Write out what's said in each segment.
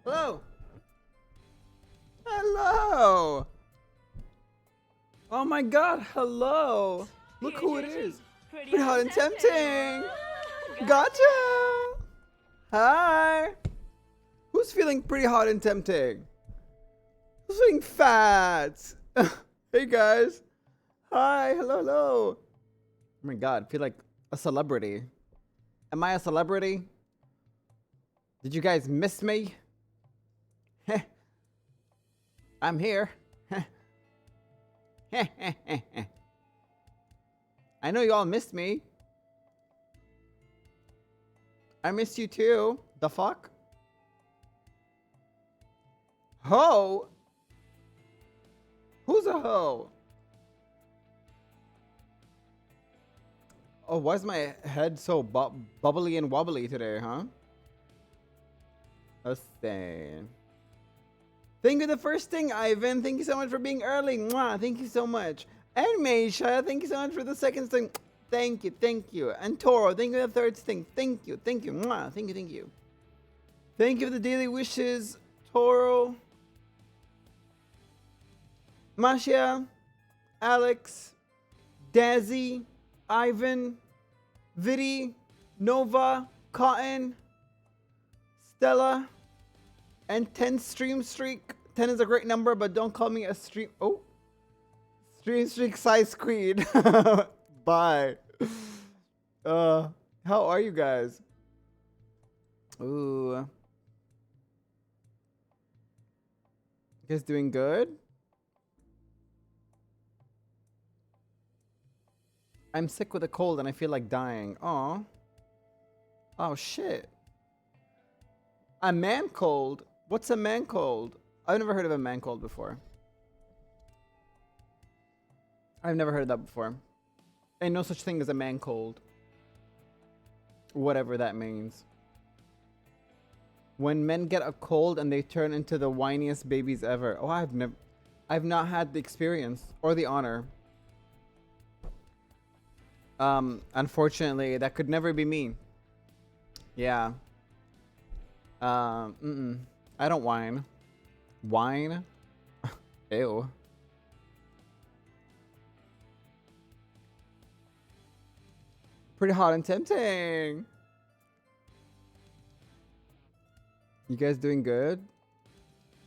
Hello. Hello. Oh my god, hello. Look who it is. Pretty hot and tempting. Gotcha. Hi. Who's feeling pretty hot and tempting? Who's feeling fat? Hey guys. Hi, hello, hello. Oh my god, I feel like a celebrity. Am I a celebrity? Did you guys miss me? I'm here. I know you all missed me. I missed you too. The fuck? Ho? Who's a hoe? Oh, why is my head so bubbly and wobbly today, huh? Let's see. Thank you the first thing, Ivan. Thank you so much for being early. Mwah, thank you so much. And Meisha, thank you so much for the second thing. Thank you, thank you. And Toro, thank you for the third thing. Thank you, thank you. Mwah, thank you, thank you. Thank you for the daily wishes, Toro. Masha, Alex, Dazzy, Ivan, Vidi, Nova, Cotton, Stella, and 10 stream streak. 10 is a great number, but don't call me a stream. Oh, stream streak size queen. Bye. How are you guys? Ooh, you guys doing good? I'm sick with a cold and I feel like dying. Aw. Oh shit. A man cold? What's a man cold? I've never heard of a man cold before. I've never heard of that before. Ain't no such thing as a man cold. Whatever that means. When men get a cold and they turn into the whiniest babies ever. Oh, I've not had the experience or the honor. Unfortunately, that could never be me. Yeah. I don't whine. Wine? Ew. Pretty hot and tempting. You guys doing good?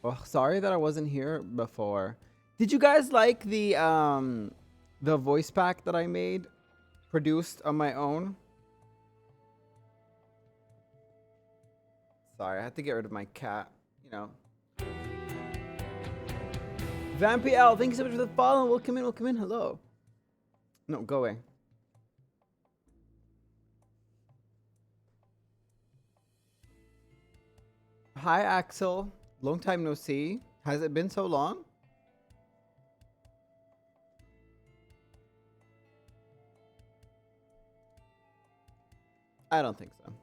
Oh, sorry that I wasn't here before. Did you guys like the voice pack that I made? Produced on my own? Sorry, I had to get rid of my cat, you know. Vampy L, thank you so much for the follow. Welcome in, welcome in. Hello. No, go away. Hi, Axel. Long time no see. Has it been so long? I don't think so.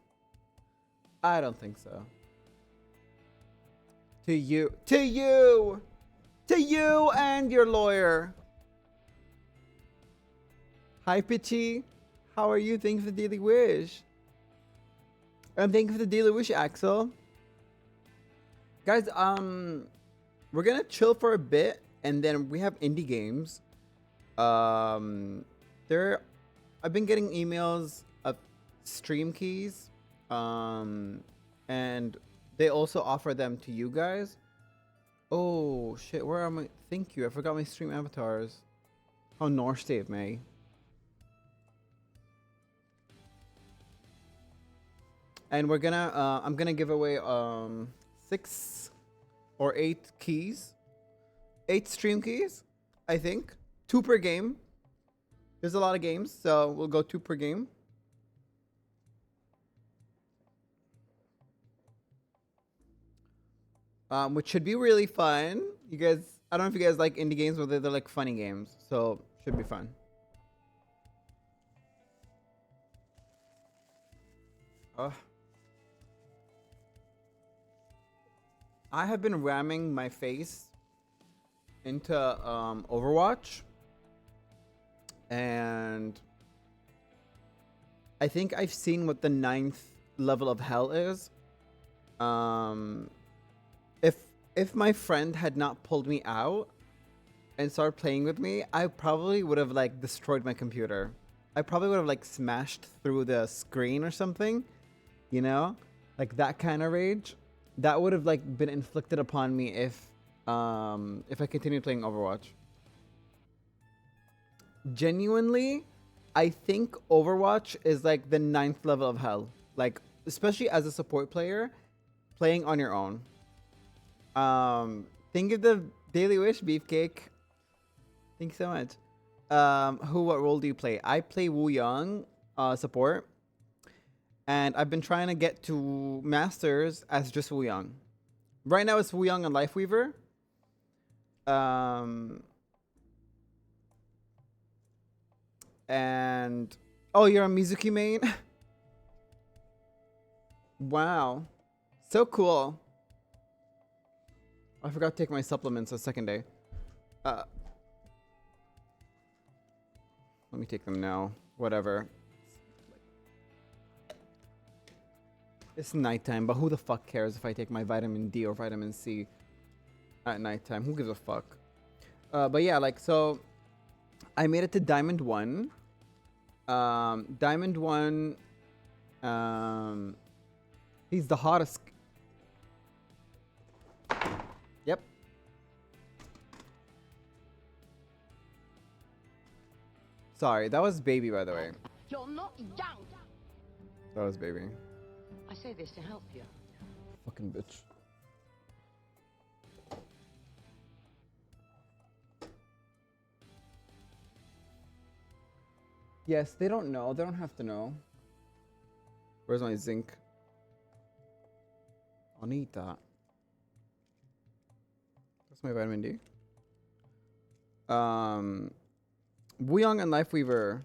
I don't think so. To you. To you! To you and your lawyer. Hi, Pitchy. How are you? Thank you for the daily wish. And thank you for the daily wish, Axel. Guys, we're gonna chill for a bit, and then we have indie games. I've been getting emails of stream keys, and they also offer them to you guys. Oh shit, where are my? Thank you, I forgot my stream avatars. How North save me. And we're gonna, I'm gonna give away 6 or 8 keys, 8 stream keys, I think. 2 per game. There's a lot of games, so we'll go 2 per game. Which should be really fun. You guys, I don't know if you guys like indie games, but they're like funny games, so should be fun. I have been ramming my face into Overwatch, and I think I've seen what the 9th level of hell is. if my friend had not pulled me out and started playing with me, I probably would have like destroyed my computer. I probably would have like smashed through the screen or something, you know, like that kind of rage. That would have like been inflicted upon me if I continued playing Overwatch. Genuinely, I think Overwatch is like the 9th level of hell. Like, especially as a support player, playing on your own. Think of the Daily Wish, Beefcake. Thank you so much. What role do you play? I play Wu Yang, support. And I've been trying to get to Masters as just Wu Yang. Right now it's Wu Yang and Lifeweaver. And oh, you're a Mizuki main? Wow. So cool. I forgot to take my supplements the second day. Let me take them now. Whatever. It's nighttime, but who the fuck cares if I take my vitamin D or vitamin C at nighttime? Who gives a fuck? But yeah, like, so I made it to Diamond 1. Diamond 1, he's the hottest. Yep. Sorry, that was Baby, by the way. You're not young. That was Baby. I say this to help you. Fucking bitch. Yes, they don't know. They don't have to know. Where's my zinc? I'll need that. That's my vitamin D. Wuyong and Lifeweaver.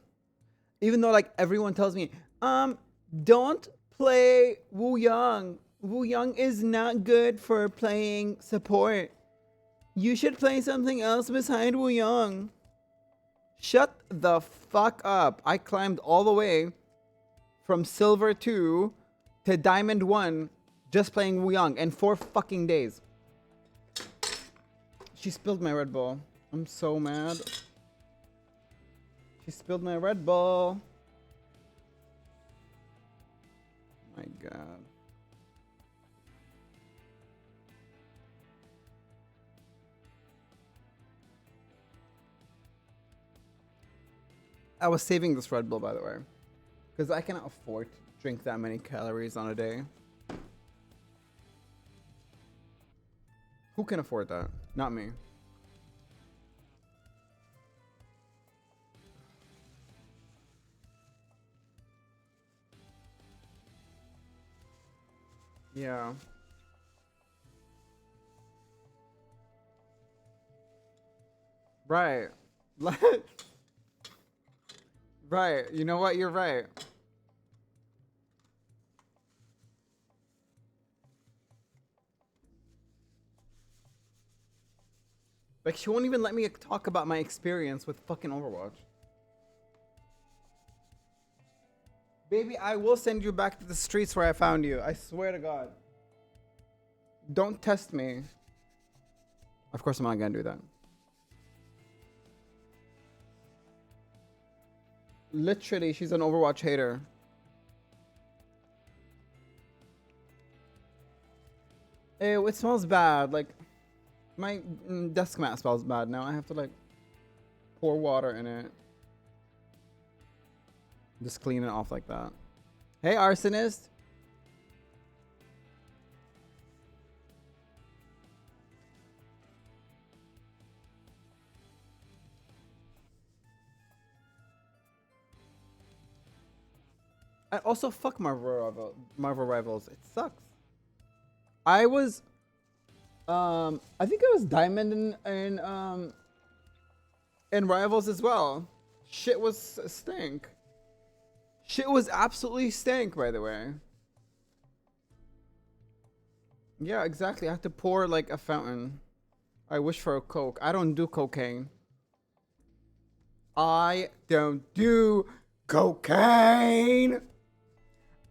Even though like everyone tells me, don't play Wuyong. Wuyong is not good for playing support. You should play something else beside Wuyong. Shut the fuck up. I climbed all the way from Silver 2 to Diamond 1 just playing Wuyong in 4 fucking days. She spilled my Red Bull. I'm so mad. She spilled my Red Bull. My God. I was saving this Red Bull, by the way, because I cannot afford to drink that many calories on a day. Who can afford that? Not me. Yeah. Right. Right. You know what? You're right. Like, she won't even let me talk about my experience with fucking Overwatch. Baby, I will send you back to the streets where I found you. I swear to God. Don't test me. Of course I'm not gonna do that. Literally, she's an Overwatch hater. Ew, it smells bad. Like, my desk mat smells bad now. I have to, like, pour water in it. Just clean it off like that. Hey, arsonist. I also fuck Marvel Rivals. It sucks. I was, I think I was Diamond in Rivals as well. Shit was stink. Shit was absolutely stank, by the way. Yeah, exactly. I have to pour like a fountain. I wish for a Coke. I don't do cocaine. I don't do cocaine.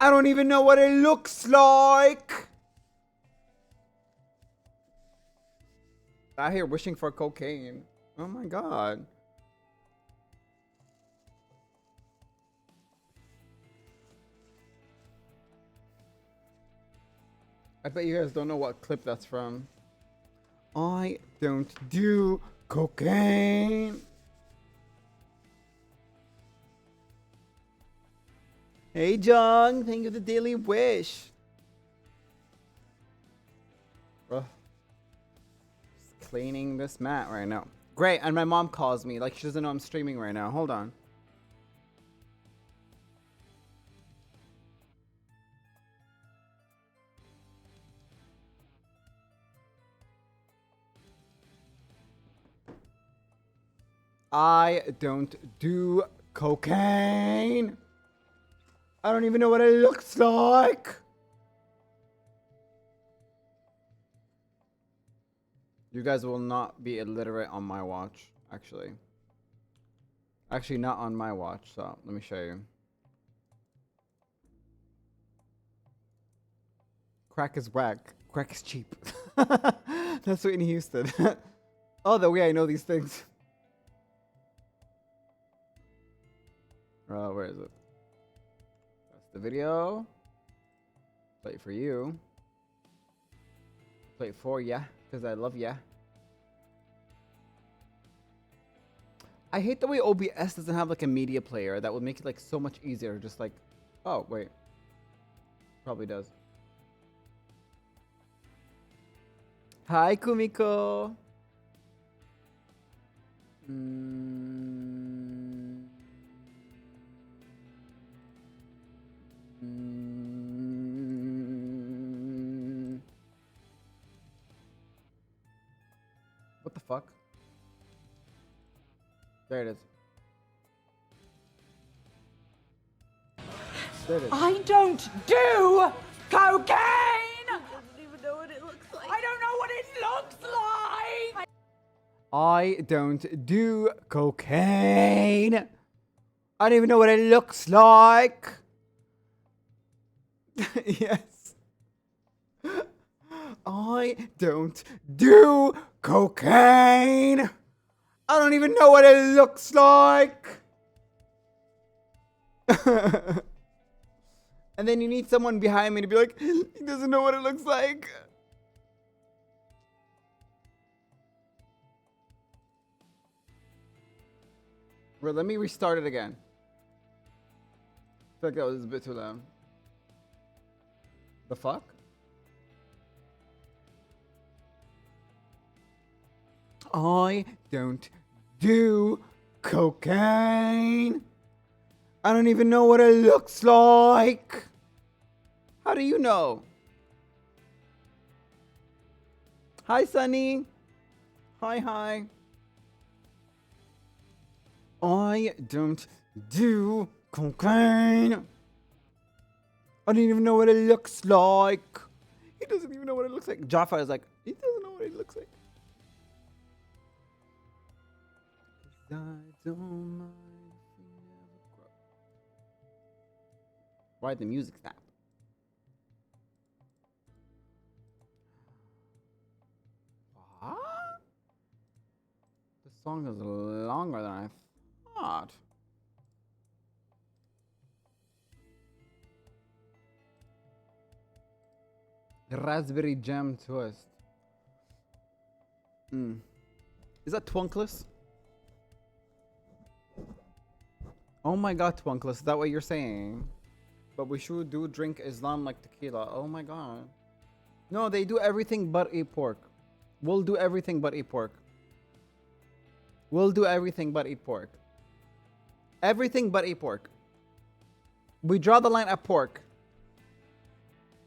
I don't even know what it looks like. Out here wishing for cocaine. Oh my god. I bet you guys don't know what clip that's from. I don't do cocaine. Hey, Jung. Thank you for the daily wish. Ugh. Just cleaning this mat right now. Great. And my mom calls me. Like, she doesn't know I'm streaming right now. Hold on. I don't do cocaine. I don't even know what it looks like. You guys will not be illiterate on my watch, actually. Actually, not on my watch, so let me show you. Crack is whack. Crack is cheap. That's Whitney Houston. Oh, the way I know these things. Where is it? That's the video. Play it for you. Play it for ya, because I love ya. I hate the way OBS doesn't have like a media player. That would make it like so much easier. Just like, oh wait, probably does. Hi, Kumiko. What the fuck? There it is. There it is. I don't do cocaine! Doesn't even know what it looks like. I don't know what it looks like! I don't do cocaine. I don't even know what it looks like. Yes. I don't do cocaine. I don't even know what it looks like. And then you need someone behind me to be like, he doesn't know what it looks like. Well, let me restart it again. I feel like that was a bit too loud. The fuck? I don't do cocaine. I don't even know what it looks like. How do you know? Hi, Sunny. Hi. I don't do cocaine. I don't even know what it looks like. He doesn't even know what it looks like. Jaffa is like, he doesn't know what it looks like. I don't mind if you never grow. Why the music stop? What? The song is longer than I thought. Raspberry jam twist. Is that Twunkless? Oh my god, Twunkless, is that what you're saying? But we should do drink Islam like tequila. Oh my god. No, they do everything but eat pork. We'll do everything but eat pork. We'll do everything but eat pork. Everything but eat pork. We draw the line at pork.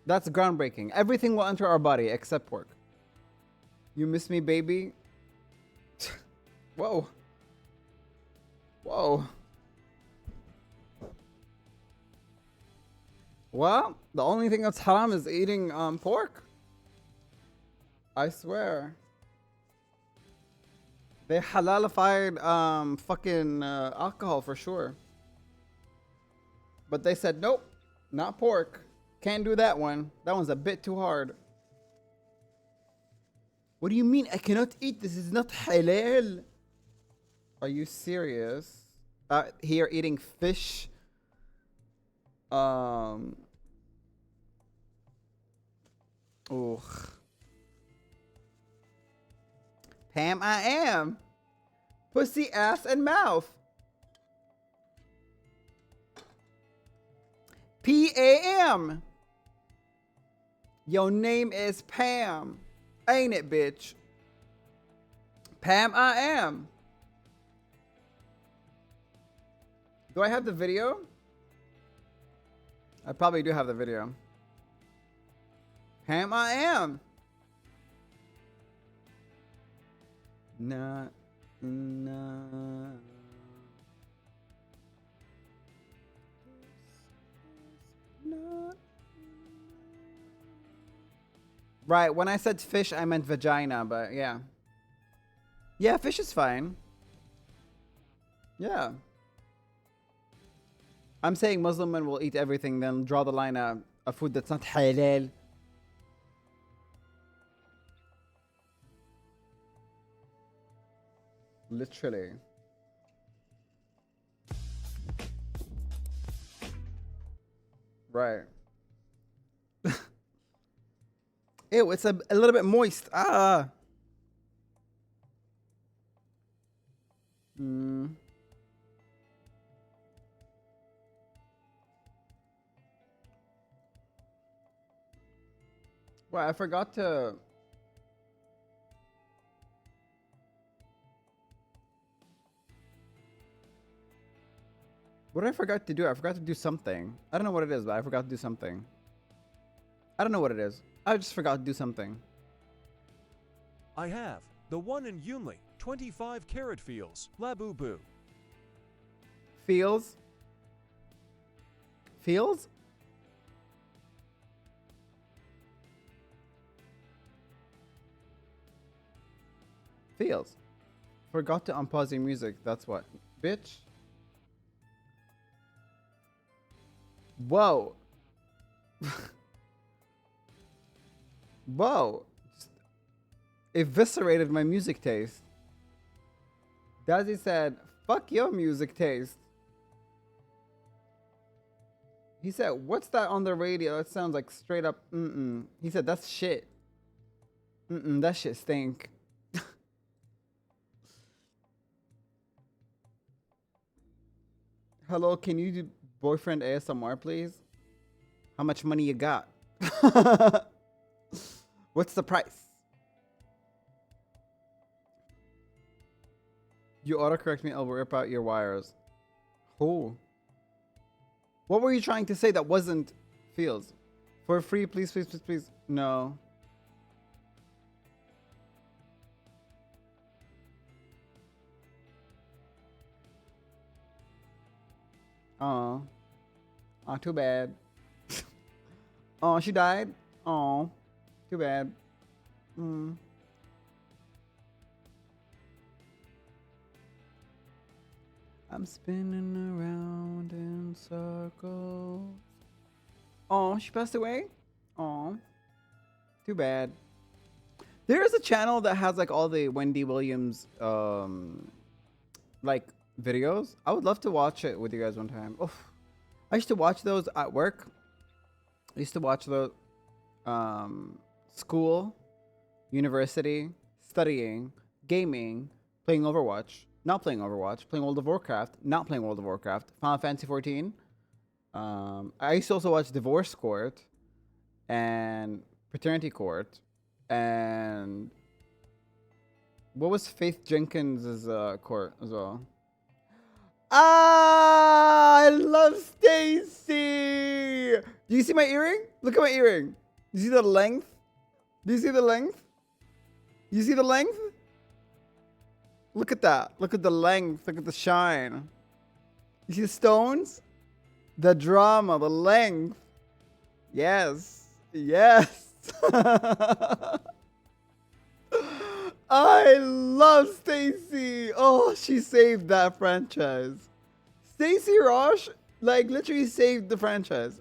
That's groundbreaking. Everything will enter our body except pork. You miss me, baby? Whoa. Whoa. Well, the only thing that's haram is eating pork. I swear. They halalified fucking alcohol for sure. But they said, nope, not pork. Can't do that one. That one's a bit too hard. What do you mean? I cannot eat. This is not halal. Are you serious? Here eating fish. Ugh. Pam, I am. Pussy, ass, and mouth. P-A-M. Your name is Pam. Ain't it, bitch? Pam, I am. Do I have the video? I probably do have the video. Pam, I am. Nah. Right, when I said fish, I meant vagina, but yeah. Yeah, fish is fine. Yeah. I'm saying Muslim men will eat everything, then draw the line at a food that's not halal. Literally. Right. Ew, it's a little bit moist. Ah. Well, I forgot to... What did I forgot to do? I forgot to do something. I don't know what it is, but I forgot to do something. I don't know what it is. I just forgot to do something. I have. The one in Yunli. 25 carat fields. Labubu. Feels? Feels? Feels. Forgot to unpause your music. That's what. Bitch. Whoa. Whoa. Just eviscerated my music taste. Dazzy said, fuck your music taste. He said, what's that on the radio? It sounds like straight up He said, that's shit. That shit stink. Hello, can you do boyfriend ASMR, please? How much money you got? What's the price? You autocorrect me, I'll rip out your wires. Who? What were you trying to say that wasn't Fields? For free, please, please, please, please. No. Oh. Oh, too bad. Oh, she died? Oh. Too bad. I'm spinning around in circles. Oh, she passed away? Oh. Too bad. There is a channel that has like all the Wendy Williams like videos. I would love to watch it with you guys one time. Oof. I used to watch those at work. I used to watch those school, university, studying, gaming, playing Overwatch, not playing Overwatch, playing World of Warcraft, not playing World of Warcraft, Final Fantasy 14. I used to also watch Divorce Court and Paternity Court, and what was Faith Jenkins' court as well? Ah, I love Stacy. Do you see my earring? Look at my earring. Do you see the length? Do you see the length? You see the length? Look at that. Look at the length. Look at the shine. You see the stones? The drama, the length. Yes. Yes. I love Stacy. Oh, she saved that franchise. Stacy Rosh, like, literally saved the franchise.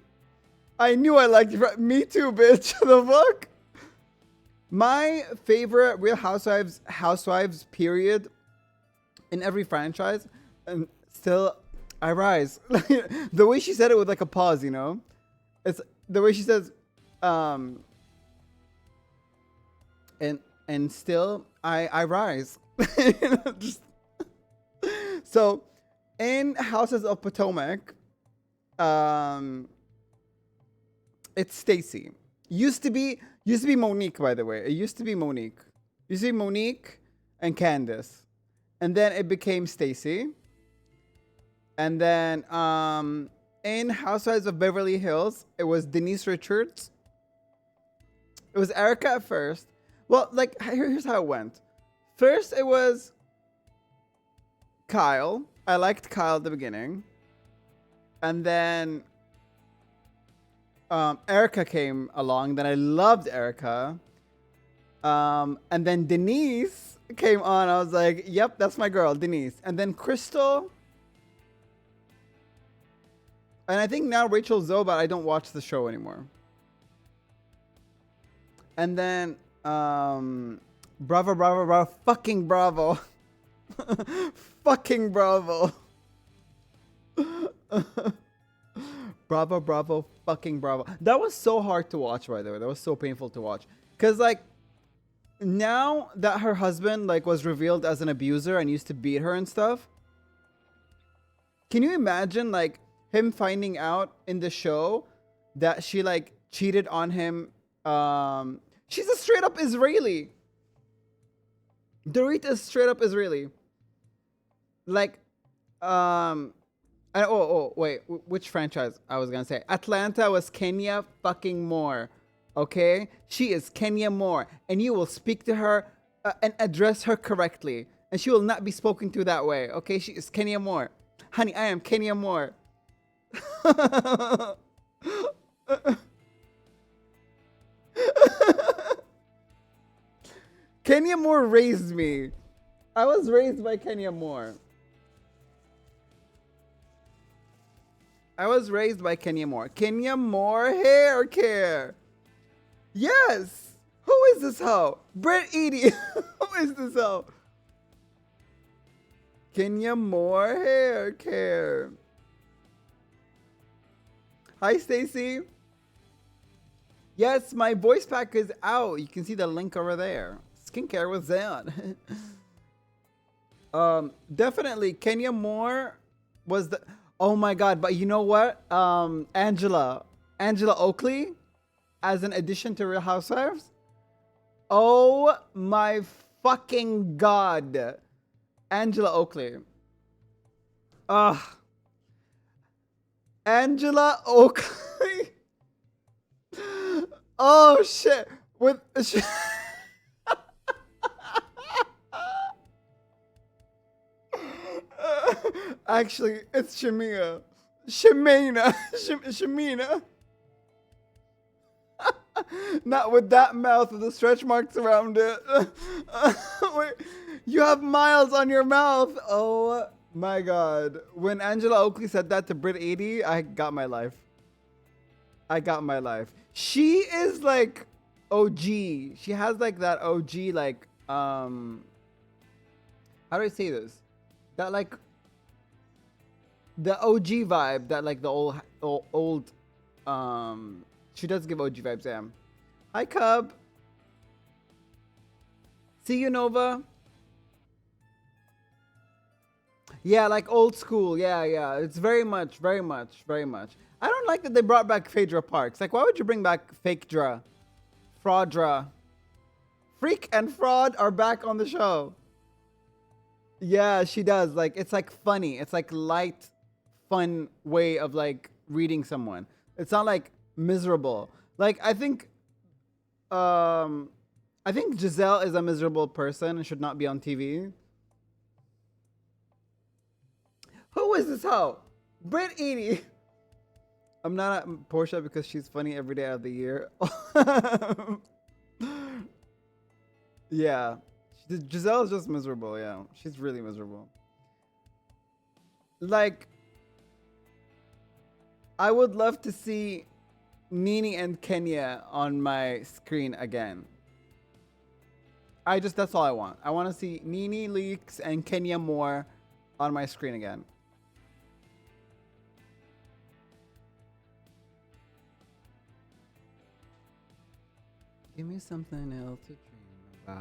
I knew I liked it. Me too, bitch. The fuck? My favorite Real Housewives period in every franchise, and still I rise. The way she said it with like a pause, you know? It's the way she says, and still I rise. You know, just so in Houses of Potomac, it's Stacy. Used to be Monique, by the way. It used to be Monique. Used to be Monique and Candace. And then it became Stacy. And then in Housewives of Beverly Hills, it was Denise Richards. It was Erica at first. Well, like, here's how it went. First, it was Kyle. I liked Kyle at the beginning. And then Erica came along. Then I loved Erica. And then Denise came on. I was like, yep, that's my girl, Denise. And then Crystal. And I think now Rachel Zoe, but I don't watch the show anymore. And then Bravo, fucking Bravo. Fucking Bravo. Bravo, fucking Bravo. That was so hard to watch, by the way. That was so painful to watch. Because, like, now that her husband, like, was revealed as an abuser and used to beat her and stuff, can you imagine, like, him finding out in the show that she, like, cheated on him? She's a straight up Israeli. Dorit is straight up Israeli. Like, wait, which franchise I was gonna say? Atlanta was Kenya fucking Moore. Okay? She is Kenya Moore. And you will speak to her and address her correctly. And she will not be spoken to that way. Okay? She is Kenya Moore. Honey, I am Kenya Moore. Kenya Moore raised me. I was raised by Kenya Moore. Kenya Moore hair care. Yes. Who is this hoe? Britt Edie. Who is this hoe? Kenya Moore hair care. Hi, Stacy. Yes, my voice pack is out. You can see the link over there. Skincare with Zan. Definitely Kenya Moore was the... Oh my god, but you know what? Angela Oakley as an addition to Real Housewives. Oh my fucking god. Angela Oakley. Angela Oakley. Oh shit. Actually, it's Shamina. Not with that mouth with the stretch marks around it. Wait, you have miles on your mouth. Oh my god. When Angela Oakley said that to Britt 80, I got my life. She is like OG. She has like that OG like how do I say this? That like the OG vibe that like the old she does give OG vibes, yeah. Hi Cub. See you, Nova. Yeah, like old school. Yeah. It's very much. I don't like that they brought back Phaedra Parks. Like, why would you bring back fake Dra? Fraudra. Freak and Fraud are back on the show. Yeah, she does. Like, it's like funny. It's like light, fun way of like reading someone. It's not like miserable. Like, I think Giselle is a miserable person and should not be on TV. Who is this hoe? Britt Edie. I'm not at Portia because she's funny every day of the year. Yeah. Giselle is just miserable, yeah. She's really miserable. Like, I would love to see Nene and Kenya on my screen again. That's all I want. I want to see Nene Leakes and Kenya Moore on my screen again. Give me something else to dream about.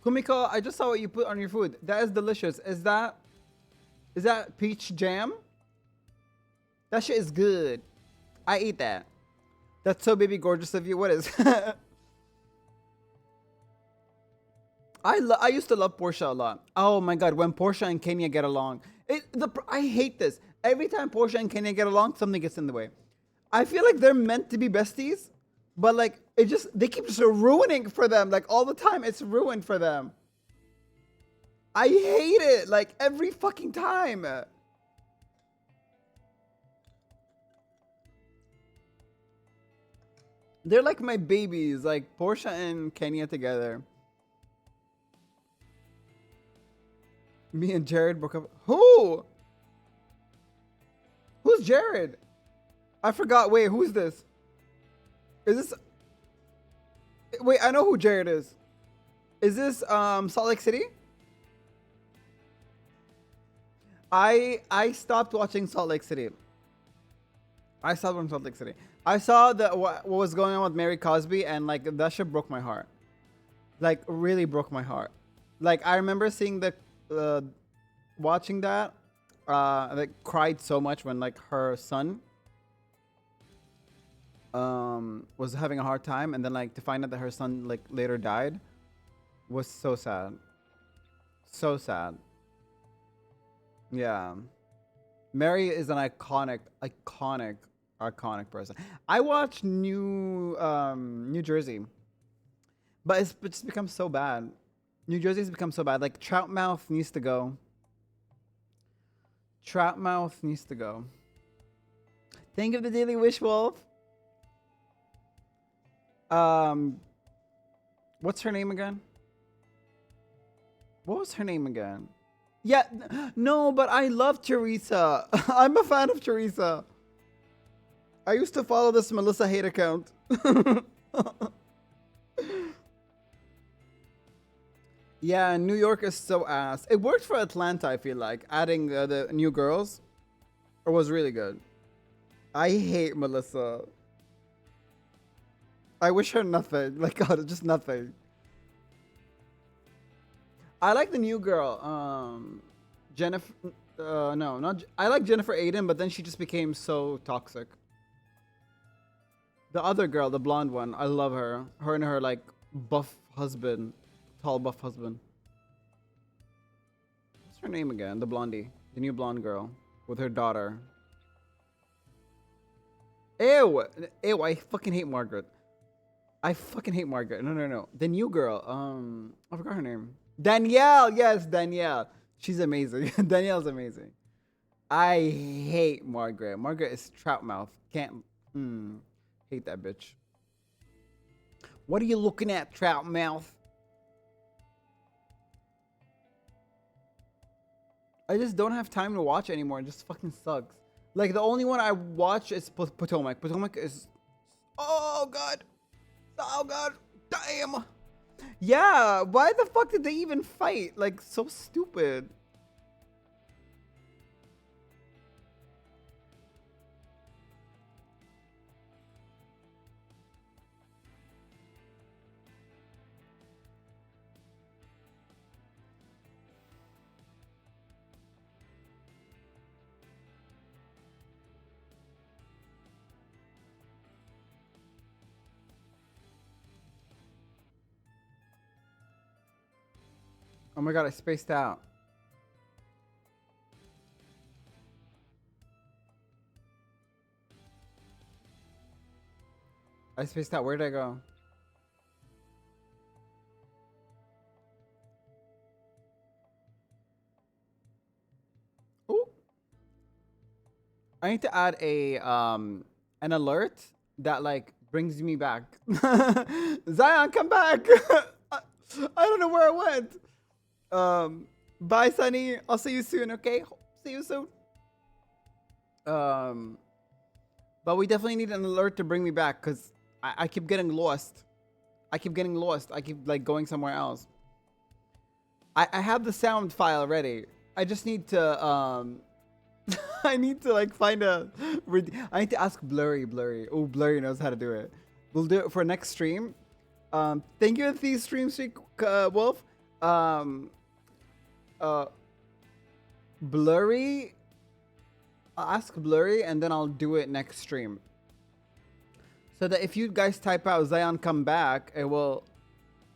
Kumiko, I just saw what you put on your food. That is delicious. Is that peach jam? That shit is good. I eat that. That's so baby gorgeous of you. What is? I used to love Portia a lot. Oh my god, when Portia and Kenya get along. I hate this. Every time Portia and Kenya get along, something gets in the way. I feel like they're meant to be besties, but like they keep just ruining for them. Like all the time, it's ruined for them. I hate it. Like every fucking time. They're like my babies, like Portia and Kenya together. Me and Jared broke up. Who? Who's Jared? I forgot. Wait, who's this? Is this? Wait, I know who Jared is. Is this Salt Lake City? I stopped watching Salt Lake City. I stopped watching Salt Lake City. I saw what was going on with Mary Cosby, and like that shit broke my heart. Like really broke my heart. Like I remember seeing watching that. Like cried so much when like her son was having a hard time, and then like to find out that her son like later died was so sad. So sad. Yeah. Mary is an iconic person. I watched New Jersey, but it's just become so bad. New Jersey's become so bad. Like Troutmouth needs to go. Troutmouth needs to go. Think of the Daily Wish, Wolf. What's her name again? What was her name again? Yeah, no, but I love Teresa. I'm a fan of Teresa. I used to follow this Melissa hate account. Yeah, New York is so ass. It worked for Atlanta, I feel like. Adding the new girls. It was really good. I hate Melissa. I wish her nothing. Like, God, just nothing. I like the new girl. Jennifer. No, not. I like Jennifer Aiden, but then she just became so toxic. The other girl, the blonde one, I love her. Her and her, like, buff husband. Tall, buff husband. What's her name again? The blondie. The new blonde girl. With her daughter. Ew! Ew, I fucking hate Margaret. I fucking hate Margaret. No. The new girl. I forgot her name. Danielle! Yes, Danielle. She's amazing. Danielle's amazing. I hate Margaret. Margaret is Troutmouth. Can't... Hate that bitch. What are you looking at, Troutmouth? I just don't have time to watch anymore. It just fucking sucks. Like, the only one I watch is Potomac. Potomac is... Oh, God. Oh, God. Damn. Yeah, why the fuck did they even fight? Like, so stupid. Oh my god, I spaced out. I spaced out. Where did I go? Ooh. I need to add an alert that like brings me back. Zion, come back. I don't know where I went. Bye, Sunny. I'll see you soon, okay? See you soon. Um, but we definitely need an alert to bring me back because I keep getting lost. I keep getting lost. I keep like going somewhere else. I have the sound file ready. I just need to I need to like find a. I need to ask Blurry. Oh, Blurry knows how to do it. We'll do it for next stream. Thank you, the stream streak, Wolf. Blurry. I'll ask Blurry, and then I'll do it next stream. So that if you guys type out Zion come back, it will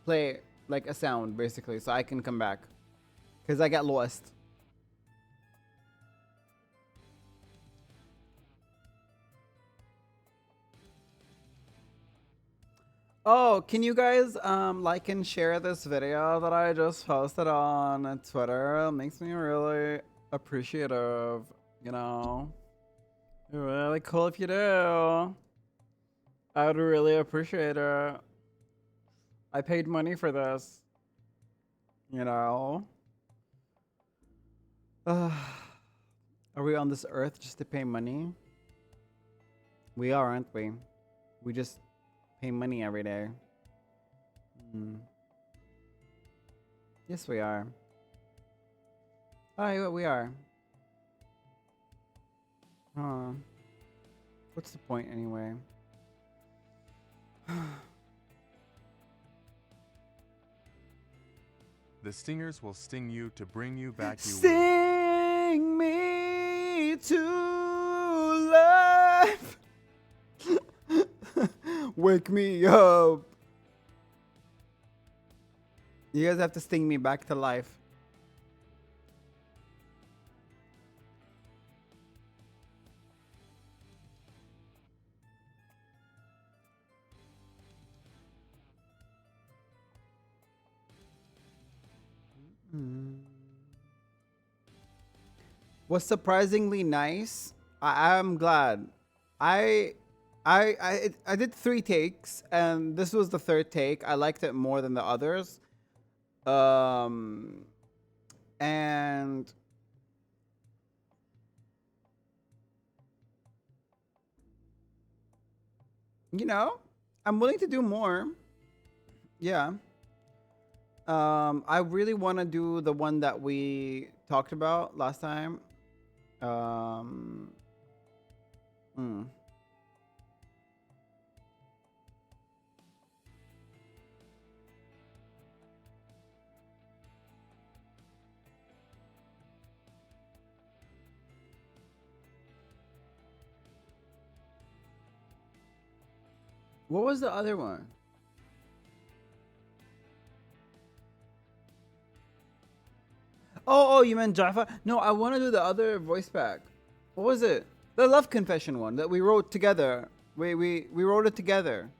play like a sound basically, so I can come back because I got lost. Oh, can you guys like and share this video that I just posted on Twitter? It makes me really appreciative, you know. Really cool if you do. I would really appreciate it. I paid money for this, you know. Are we on this earth just to pay money? We are, aren't we? We just pay money every day. Yes, we are. Oh, we are. Huh. What's the point anyway? The stingers will sting you to bring you back. Sing me to life. Wake me up. You guys have to sting me back to life. Was surprisingly nice. I'm glad. I did 3 takes, and this was the 3rd take. I liked it more than the others. And you know, I'm willing to do more. Yeah. I really want to do the one that we talked about last time. What was the other one? Oh, you meant Jaffa? No, I want to do the other voice pack. What was it? The love confession one that we wrote together. We wrote it together.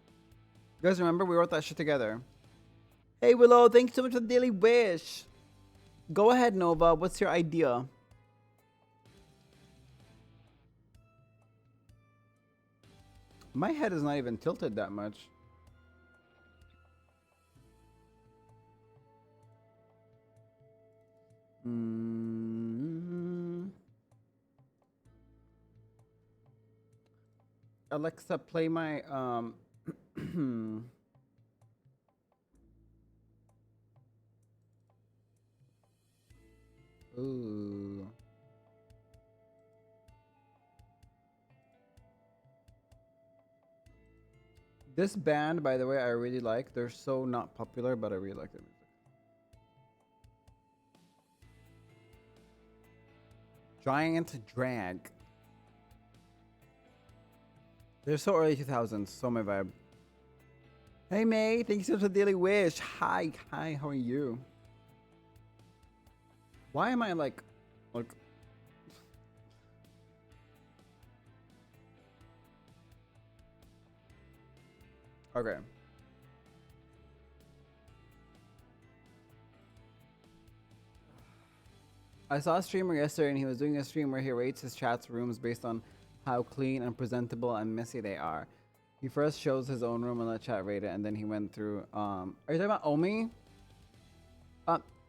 You guys remember? We wrote that shit together. Hey, Willow, thanks so much for the daily wish. Go ahead, Nova. What's your idea? My head is not even tilted that much. Alexa, play my Ooh. This band, by the way, I really like. They're so not popular, but I really like their music. Giant Drag. They're so early 2000s, so my vibe. Hey May, thank you so much for the daily wish. Hi, how are you? Why am I like okay. I saw a streamer yesterday and he was doing a stream where he rates his chat's rooms based on how clean and presentable and messy they are. He first shows his own room and let chat rate it, and then he went through are you talking about Omi?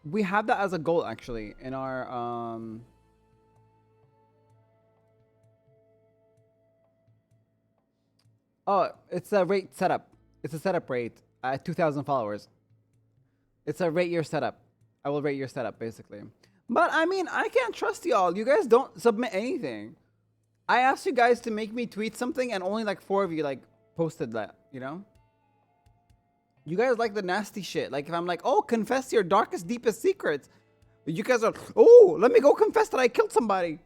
We have that as a goal actually in our Oh, it's a rate setup. It's a setup rate at 2,000 followers. It's a rate your setup. I will rate your setup, basically. But, I mean, I can't trust y'all. You guys don't submit anything. I asked you guys to make me tweet something, and only like 4 of you, like, posted that, you know? You guys like the nasty shit. Like, if I'm like, oh, confess your darkest, deepest secrets. You guys are, oh, let me go confess that I killed somebody.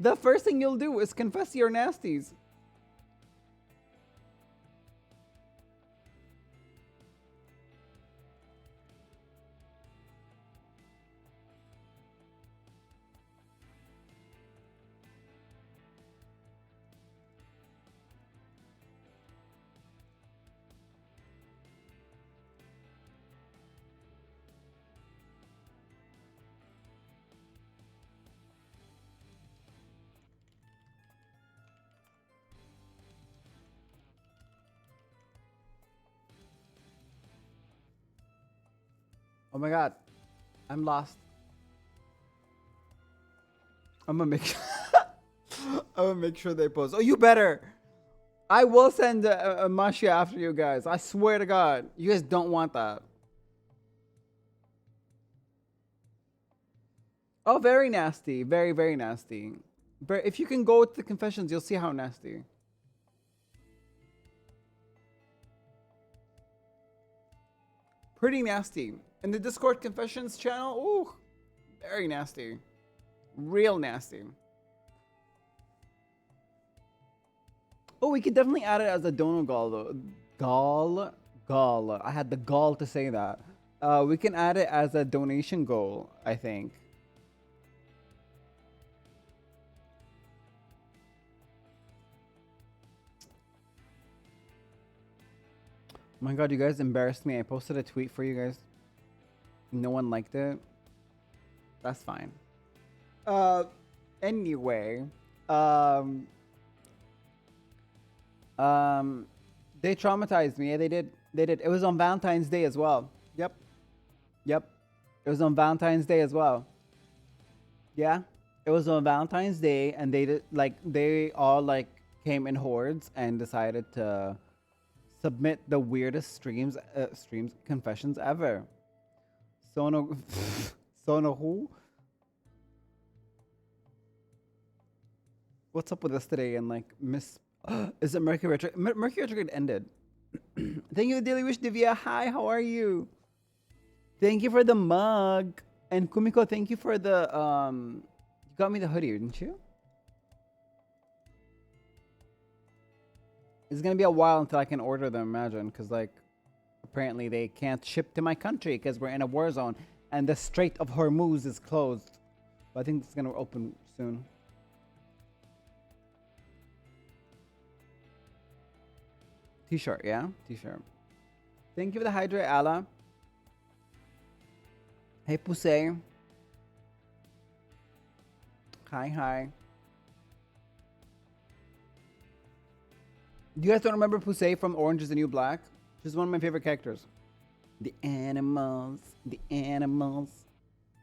The first thing you'll do is confess your nasties. Oh my god. I'm lost. I'm gonna make I'm gonna make sure they post. Oh, you better. I will send a Mashi after you guys. I swear to God. You guys don't want that. Oh, very nasty. Very, very nasty. But if you can go to the confessions, you'll see how nasty. Pretty nasty. In the Discord confessions channel, ooh, very nasty. Real nasty. Oh, we could definitely add it as a dono gall though. Gall. I had the gall to say that. We can add it as a donation goal, I think. Oh my god, you guys embarrassed me. I posted a tweet for you guys. No one liked it. That's fine. Anyway. They traumatized me. Yeah, they did. They did. It was on Valentine's Day as well. Yep. It was on Valentine's Day as well. Yeah. It was on Valentine's Day, and they did, like, they all like came in hordes and decided to submit the weirdest streams confessions ever. Sono who? What's up with us today? And like Miss, is it Mercury retrograde? Mercury retrograde ended. Thank you, Daily Wish Divya. Hi, how are you? Thank you for the mug. And Kumiko, thank you for the you got me the hoodie, didn't you? It's gonna be a while until I can order them, imagine, because like apparently they can't ship to my country because we're in a war zone and the Strait of Hormuz is closed. But I think it's gonna open soon. T-shirt, yeah? T-shirt. Thank you for the hydrate, Ala. Hey, Pusey. Hi. Do you guys don't remember Pusey from Orange is the New Black? She's one of my favorite characters. The animals.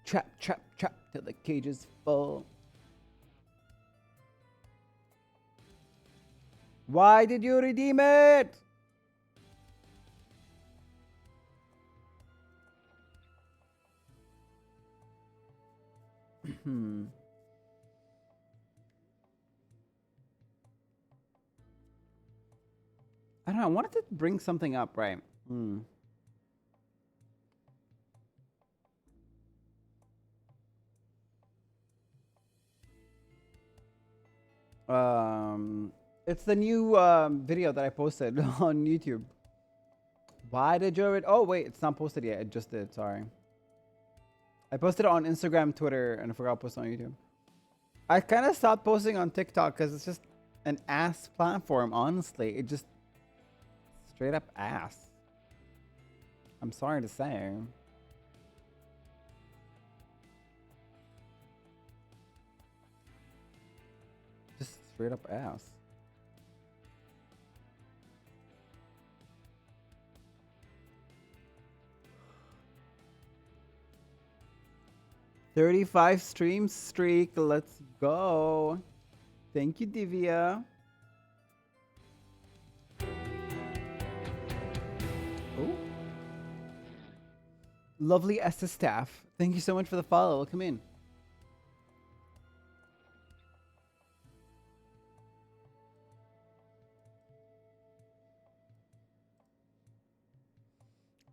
Trap till the cage is full. Why did you redeem it? I don't know. I wanted to bring something up, right? It's the new video that I posted on YouTube. Why did you? Oh wait, it's not posted yet. It just did. Sorry. I posted it on Instagram, Twitter, and I forgot to post it on YouTube. I kind of stopped posting on TikTok because it's just an ass platform. Honestly, it just straight up ass. I'm sorry to say. Just straight up ass. $35 stream streak. Let's go. Thank you, Divya. Oh. Lovely Esther staff. Thank you so much for the follow. Welcome in.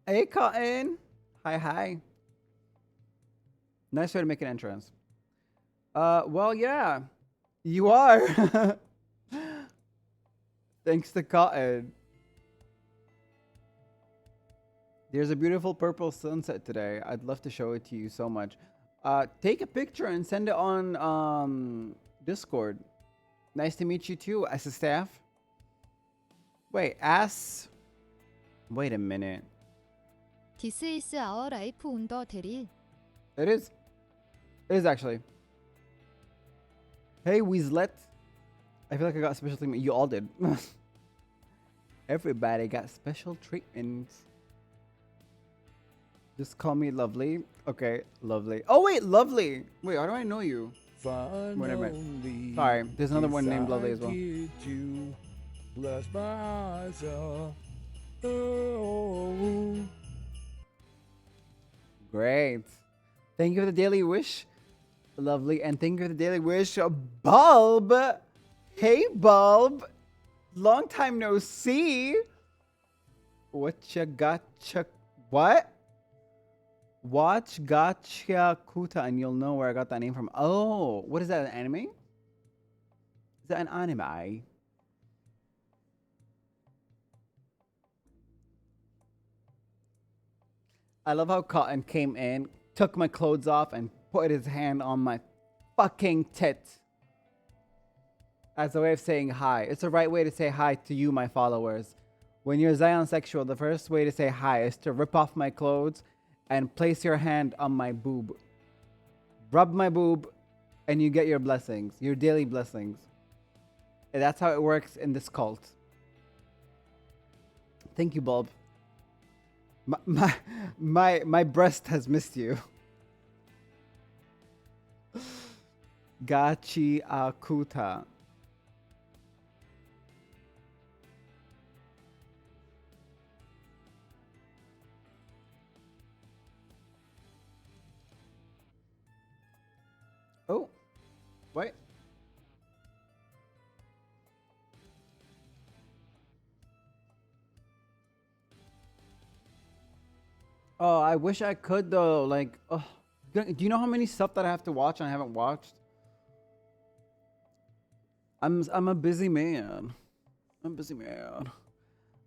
Hey, Cotton. Hi, hi. Nice way to make an entrance. Well, yeah. You are. Thanks to Cotton. There's a beautiful purple sunset today. I'd love to show it to you so much. Take a picture and send it on Discord. Nice to meet you too, as a staff. Wait, wait a minute. This is our life under 대리. It is. It is actually. Hey, Weaslet. I feel like I got special treatment. You all did. Everybody got special treatment. Just call me Lovely. Okay, Lovely. Oh, wait, Lovely. Wait, how do I know you? Wait a minute. Sorry, there's another one named Lovely as well. Great. Thank you for the daily wish. Lovely. And thank you for the daily wish. Bulb. Hey, Bulb. Long time no see. What you gotcha? What? Watch Gotcha Kuta and you'll know where I got that name from. Oh, what is that, an anime? Is that an anime? I love how Cotton came in, took my clothes off, and put his hand on my fucking tit. As a way of saying hi. It's the right way to say hi to you, my followers. When you're Zion sexual, the first way to say hi is to rip off my clothes and place your hand on my boob. Rub my boob, and you get your blessings, your daily blessings. And that's how it works in this cult. Thank you, Bulb. My breast has missed you. Gachi Akuta. Oh, wait. Oh, I wish I could though. Like, oh, do you know how many stuff that I have to watch and I haven't watched? I'm a busy man. I'm a busy man.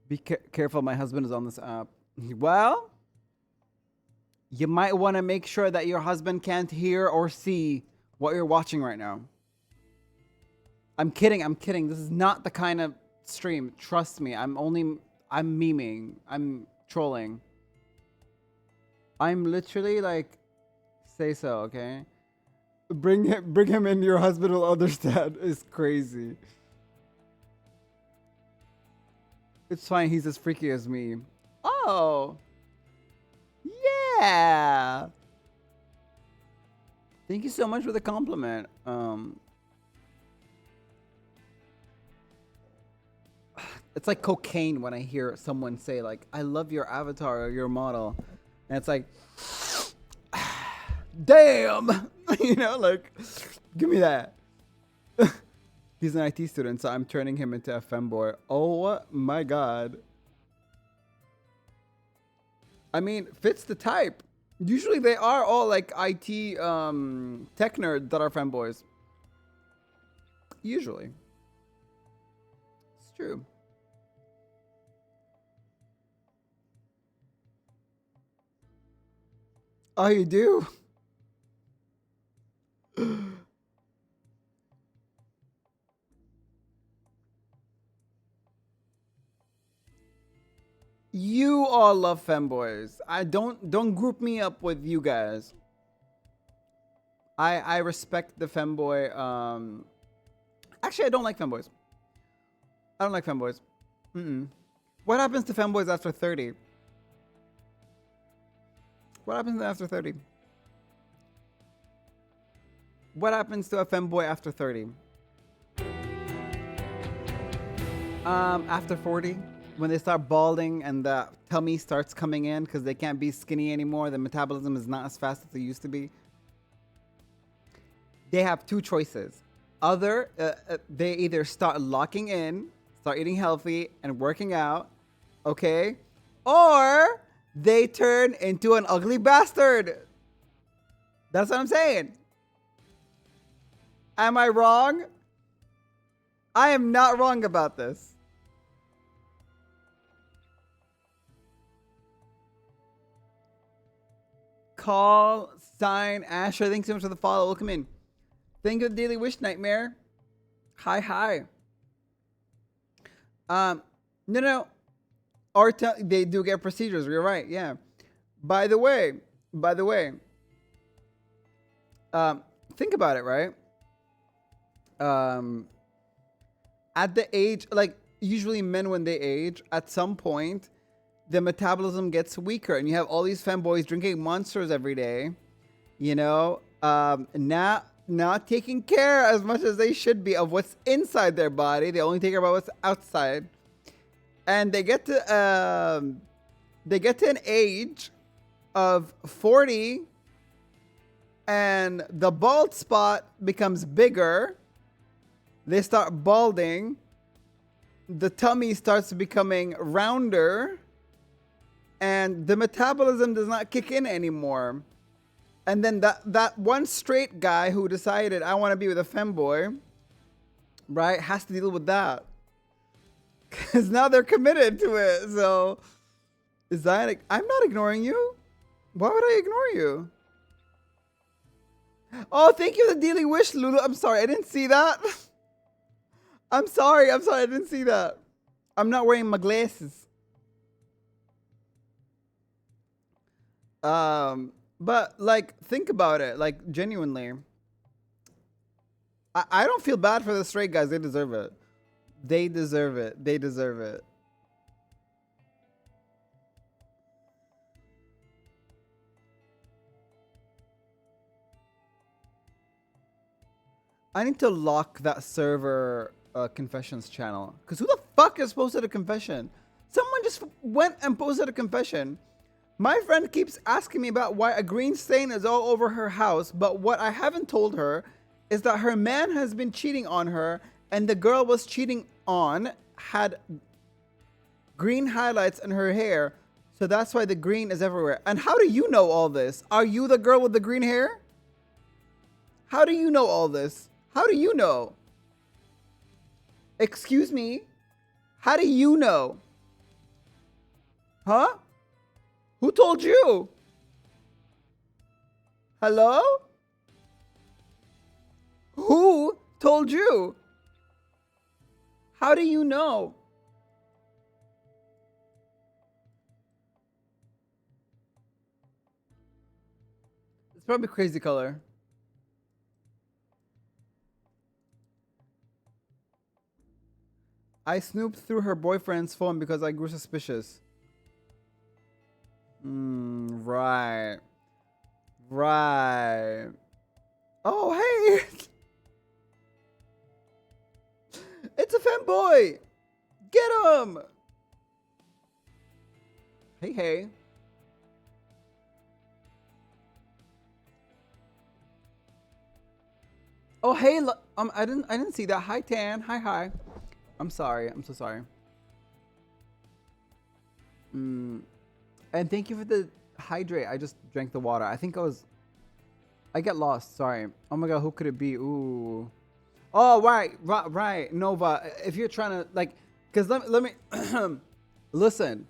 Be careful, my husband is on this app. Well, you might want to make sure that your husband can't hear or see what you're watching right now. I'm kidding. This is not the kind of stream. Trust me. I'm memeing. I'm trolling. I'm literally like, say so, okay? Bring him in, your husband will understand. It's crazy. It's fine, he's as freaky as me. Oh. Yeah. Thank you so much for the compliment. It's like cocaine when I hear someone say like, I love your avatar or your model. And it's like, damn, you know, like, give me that. He's an IT student, so I'm turning him into a femboy. Oh my God. I mean, fits the type. Usually they are all like IT tech nerds that are femboys. Usually. It's true. Oh, you do? You all love femboys. I don't group me up with you guys. I respect the femboy. Actually, I don't like femboys. I don't like femboys. What happens to femboys after 30? What happens after 30? What happens to a femboy after 30? After 40, when they start balding and the tummy starts coming in because they can't be skinny anymore, the metabolism is not as fast as it used to be. They have two choices. They either start locking in, start eating healthy and working out, okay? Or they turn into an ugly bastard. That's what I'm saying. Am I wrong? I am not wrong about this. Call sign Asher. Thanks so much for the follow. Welcome in. Thank you, Daily Wish Nightmare. Hi. No. They do get procedures. You're right. Yeah. By the way. Think about it, right? At the age, like usually men when they age, at some point, the metabolism gets weaker, and you have all these femboys drinking Monsters every day. You know, not taking care as much as they should be of what's inside their body. They only take care about what's outside, and they get to an age of 40, and the bald spot becomes bigger. They start balding. The tummy starts becoming rounder, and the metabolism does not kick in anymore. And then that one straight guy who decided I want to be with a femboy, right, has to deal with that. Because now they're committed to it. So, I'm not ignoring you. Why would I ignore you? Oh, thank you for the Daily Wish, Lulu. I'm sorry, I didn't see that. I'm sorry, I didn't see that. I'm not wearing my glasses. But like, think about it, like genuinely. I don't feel bad for the straight guys. They deserve it. They deserve it. I need to lock that server confessions channel. Because who the fuck is posted a confession? Someone just went and posted a confession. My friend keeps asking me about why a green stain is all over her house, but what I haven't told her is that her man has been cheating on her, and the girl was cheating on had green highlights in her hair, so that's why the green is everywhere. And how do you know all this? Are you the girl with the green hair? How do you know all this? How do you know? Excuse me? How do you know? Huh? Who told you? Hello? Who told you? How do you know? It's probably crazy color. I snooped through her boyfriend's phone because I grew suspicious. Right. Oh, hey! It's a femboy! Get him! Hey. Oh, hey! I didn't see that. Hi, Tan. Hi. I'm sorry. I'm so sorry. And thank you for the hydrate. I just drank the water. I get lost. Sorry. Oh my god, who could it be? Ooh. Oh, right. Nova, if you're trying to, like, because let me listen.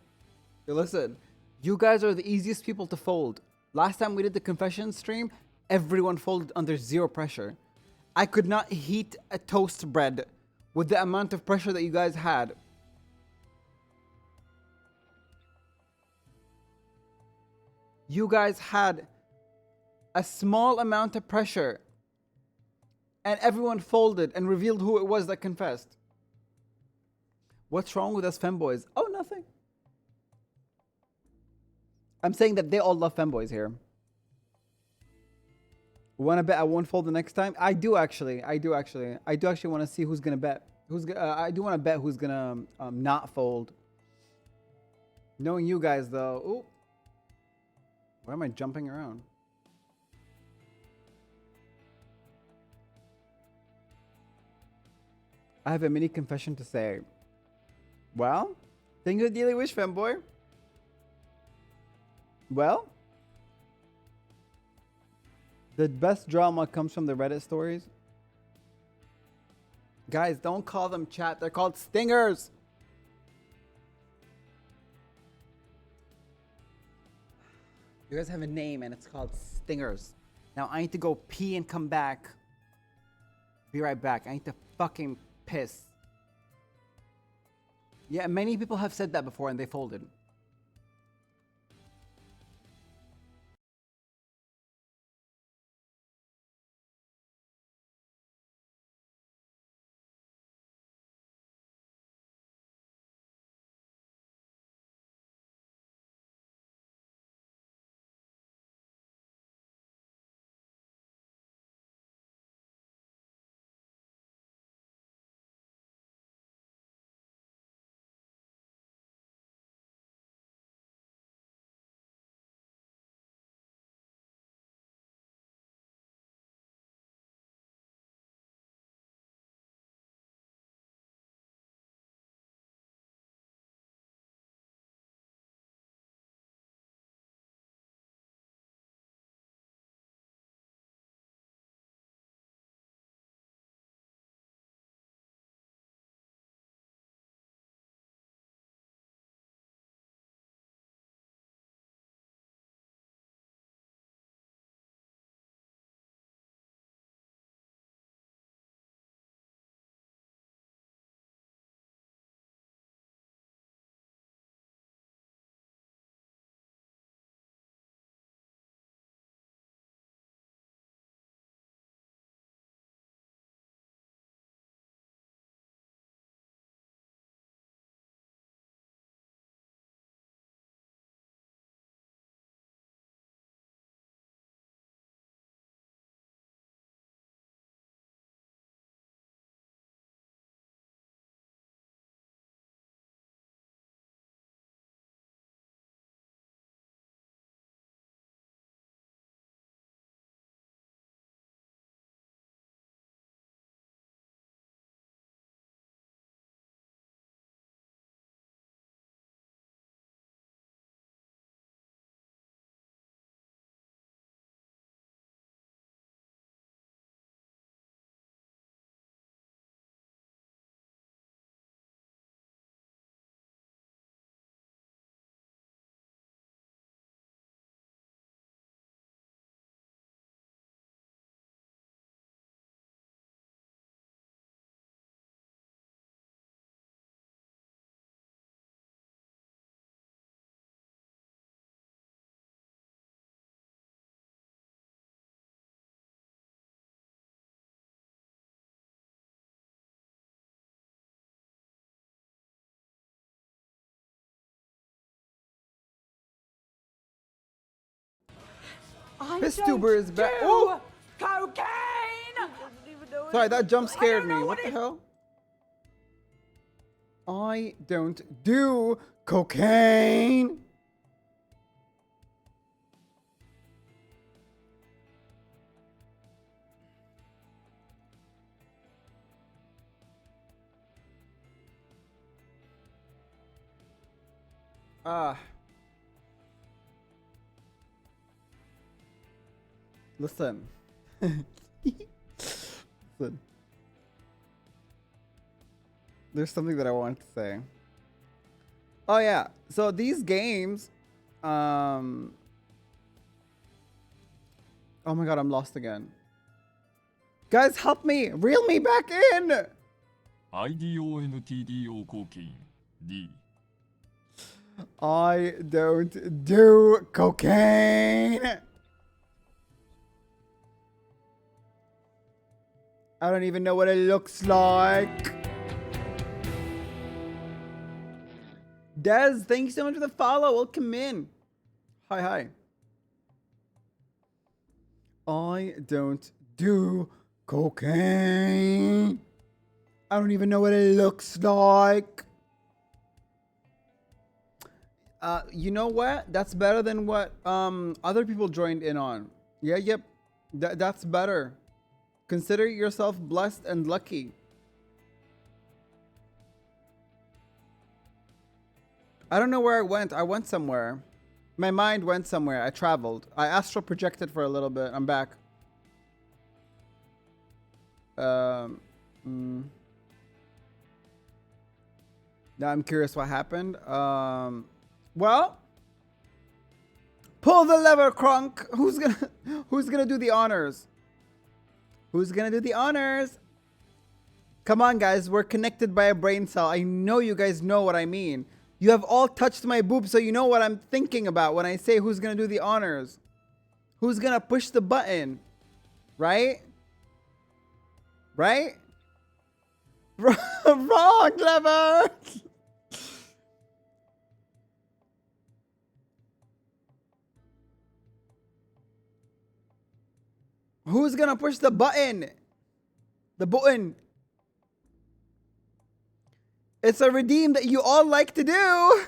You guys are the easiest people to fold. Last time we did the confession stream, everyone folded under zero pressure. I could not heat a toast bread with the amount of pressure that you guys had. You guys had a small amount of pressure, and everyone folded and revealed who it was that confessed. What's wrong with us femboys? Oh, nothing. I'm saying that they all love femboys here. Wanna bet I won't fold the next time? I do actually want to see who's gonna bet. I do want to bet who's gonna not fold. Knowing you guys though. Ooh. Why am I jumping around? I have a mini confession to say. Well, thank you, Daily Wish fanboy. Well, the best drama comes from the Reddit stories. Guys, don't call them chat. They're called stingers. You guys have a name and it's called stingers. Now I need to go pee and come back. Be right back. I need to fucking piss. Yeah, many people have said that before and they folded. I Piss don't tuber is back. do Oh! cocaine. Doesn't even know what Sorry, it that looks jump like. scared I don't me. know What what the it- hell? I don't do cocaine. Ah. Listen. Listen. There's something that I wanted to say. Oh yeah. So these games, oh my god, I'm lost again. Guys, help me! Reel me back in! IDONTDO 抗菌 D I don't do cocaine. I don't even know what it looks like. Des, thank you so much for the follow. Welcome in. Hi, hi. I don't do cocaine. I don't even know what it looks like. You know what? That's better than what other people joined in on. Yeah, yep. That's better. Consider yourself blessed and lucky. I don't know where I went. I went somewhere. My mind went somewhere. I traveled. I astral projected for a little bit. I'm back. Now I'm curious what happened. Well, pull the lever, Crunk. Who's gonna do the honors? Who's gonna do the honors? Come on, guys. We're connected by a brain cell. I know you guys know what I mean. You have all touched my boob, so you know what I'm thinking about when I say who's gonna do the honors. Who's gonna push the button? Right? Right? Wrong lever! Who's gonna push the button? The button. It's a redeem that you all like to do.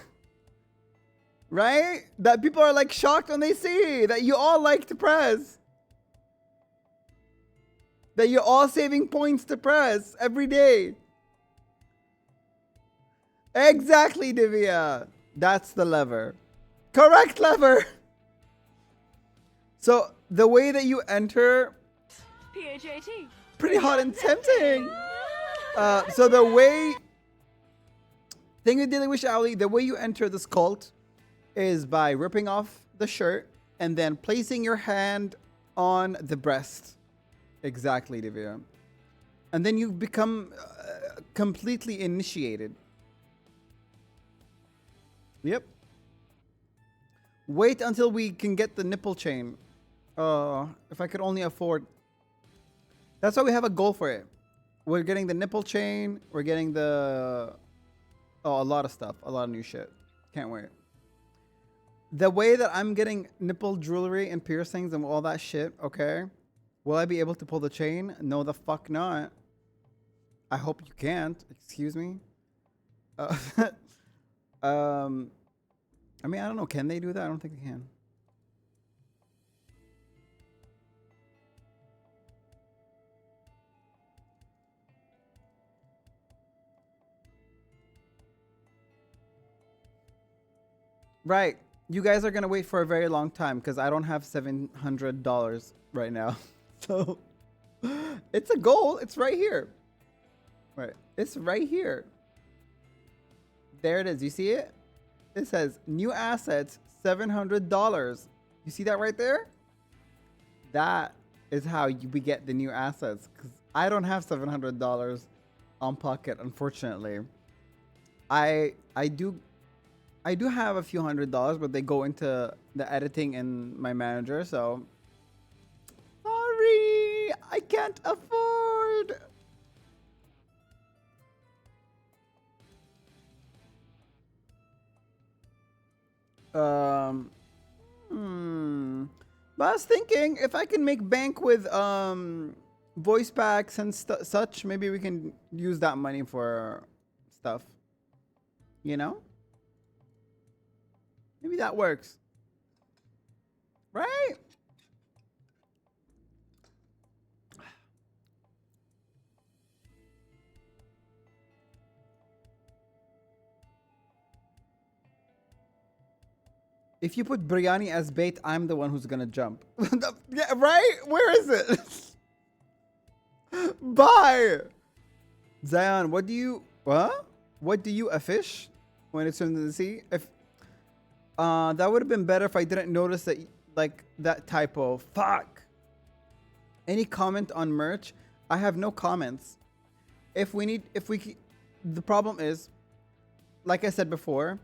Right? That people are like shocked when they see. That you all like to press. That you're all saving points to press every day. Exactly, Divya. That's the lever. Correct lever. So the way that you enter, PHAT. pretty hot and tempting. So the way, thing with Daily Wish Ali, the way you enter this cult is by ripping off the shirt and then placing your hand on the breast. Exactly, Divya. And then you become completely initiated. Yep. Wait until we can get the nipple chain. If I could only afford. That's why we have a goal for it. We're getting the nipple chain. We're getting the... Oh, a lot of stuff. A lot of new shit. Can't wait. The way that I'm getting nipple jewelry and piercings and all that shit, okay? Will I be able to pull the chain? No, the fuck not. I hope you can't. Excuse me. I mean, I don't know. Can they do that? I don't think they can. Right. You guys are going to wait for a very long time because I don't have $700 right now. So it's a goal. It's right here. Right. It's right here. There it is. You see it? It says new assets, $700. You see that right there? That is how we get the new assets. Because I don't have $700 on pocket, unfortunately. I do have a few $100s, but they go into the editing and my manager, so sorry, I can't afford. But I was thinking if I can make bank with voice packs and such, maybe we can use that money for stuff. You know? Maybe that works. Right? If you put biryani as bait, I'm the one who's gonna jump. Yeah, right? Where is it? Bye. Zion, what do you a fish when it's in the sea? If that would have been better if I didn't notice that, like, that typo. Fuck. Any comment on merch? I have no comments. The problem is, like I said before,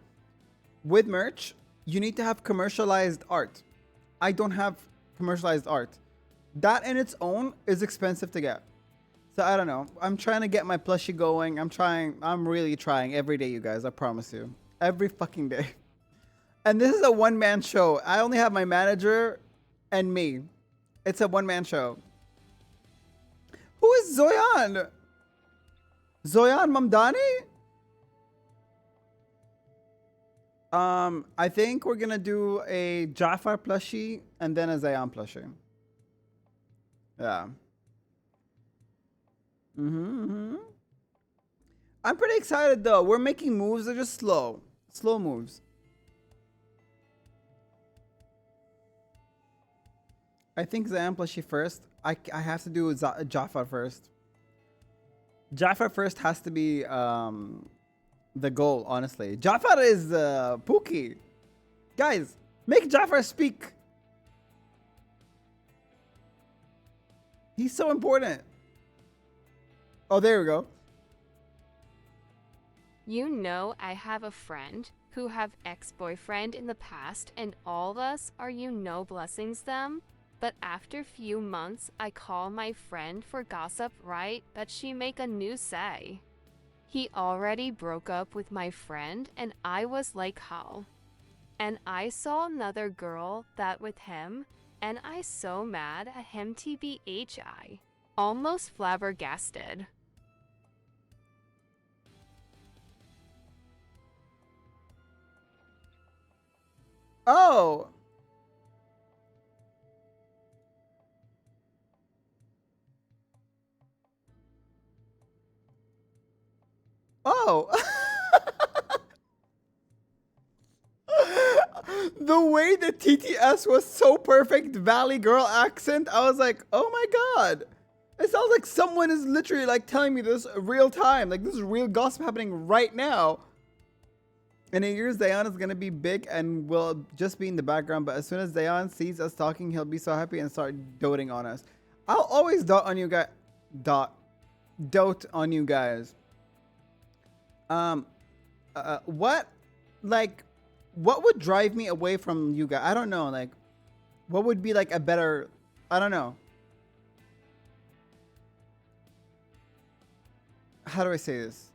with merch, you need to have commercialized art. I don't have commercialized art. That in its own is expensive to get. So I don't know. I'm trying to get my plushie going. I'm really trying every day, you guys. I promise you. Every fucking day. And this is a one-man show. I only have my manager and me. It's a one-man show. Who is Zoyan? Zoyan Mamdani? I think we're gonna do a Jafar plushie and then a Zayan plushie. Yeah. I'm pretty excited though. We're making moves. They're just slow. Slow moves. I think Zayan plushie first. I have to do Jafar first. Jafar first has to be the goal, honestly. Jafar is Pookie. Guys, make Jafar speak. He's so important. Oh, there we go. You know, I have a friend who have ex-boyfriend in the past, and all of us are blessings them. But after few months, I call my friend for gossip, right? But she make a new say. He already broke up with my friend, and I was like, how? And I saw another girl that with him, and I so mad at him TBHI. Almost flabbergasted. Oh. Oh. The way the TTS was so perfect, Valley Girl accent, I was like, oh my god. It sounds like someone is literally like telling me this real time. Like this is real gossip happening right now. In a year, Zayan is gonna be big and will just be in the background, but as soon as Zayan sees us talking, he'll be so happy and start doting on us. I'll always dote on you guys. Dote on you guys. What would drive me away from you guys? I don't know. Like, what would be like a better? I don't know. How do I say this?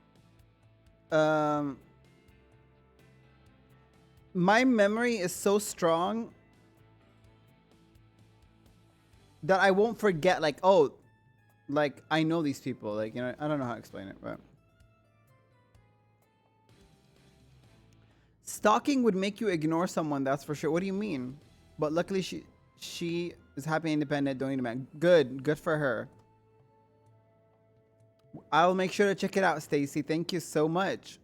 My memory is so strong that I won't forget. Like, oh, like I know these people. Like, you know, I don't know how to explain it, but. Stalking would make you ignore someone, that's for sure. What do you mean? But luckily she is happy, independent, don't need a man. Good for her. I'll make sure to check it out, Stacy. Thank you so much.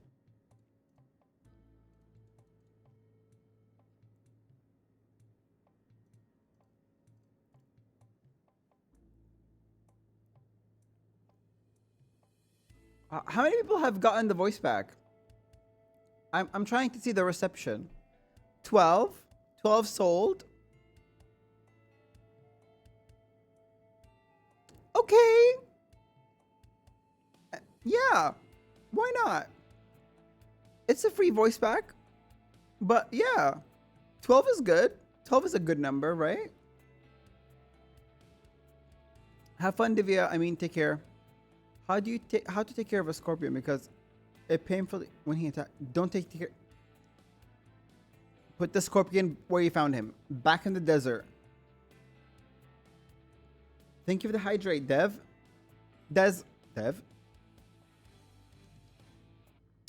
How many people have gotten the voice back? I'm trying to see the reception. 12 sold. Okay. Yeah. Why not? It's a free voice pack. But yeah. 12 is good. 12 is a good number, right? Have fun, Divya. I mean, take care. How to take care of a scorpion? Because it painfully when he attacked. Don't take care. Put the scorpion where you found him. Back in the desert. Thank you for the hydrate, Dev. Dev.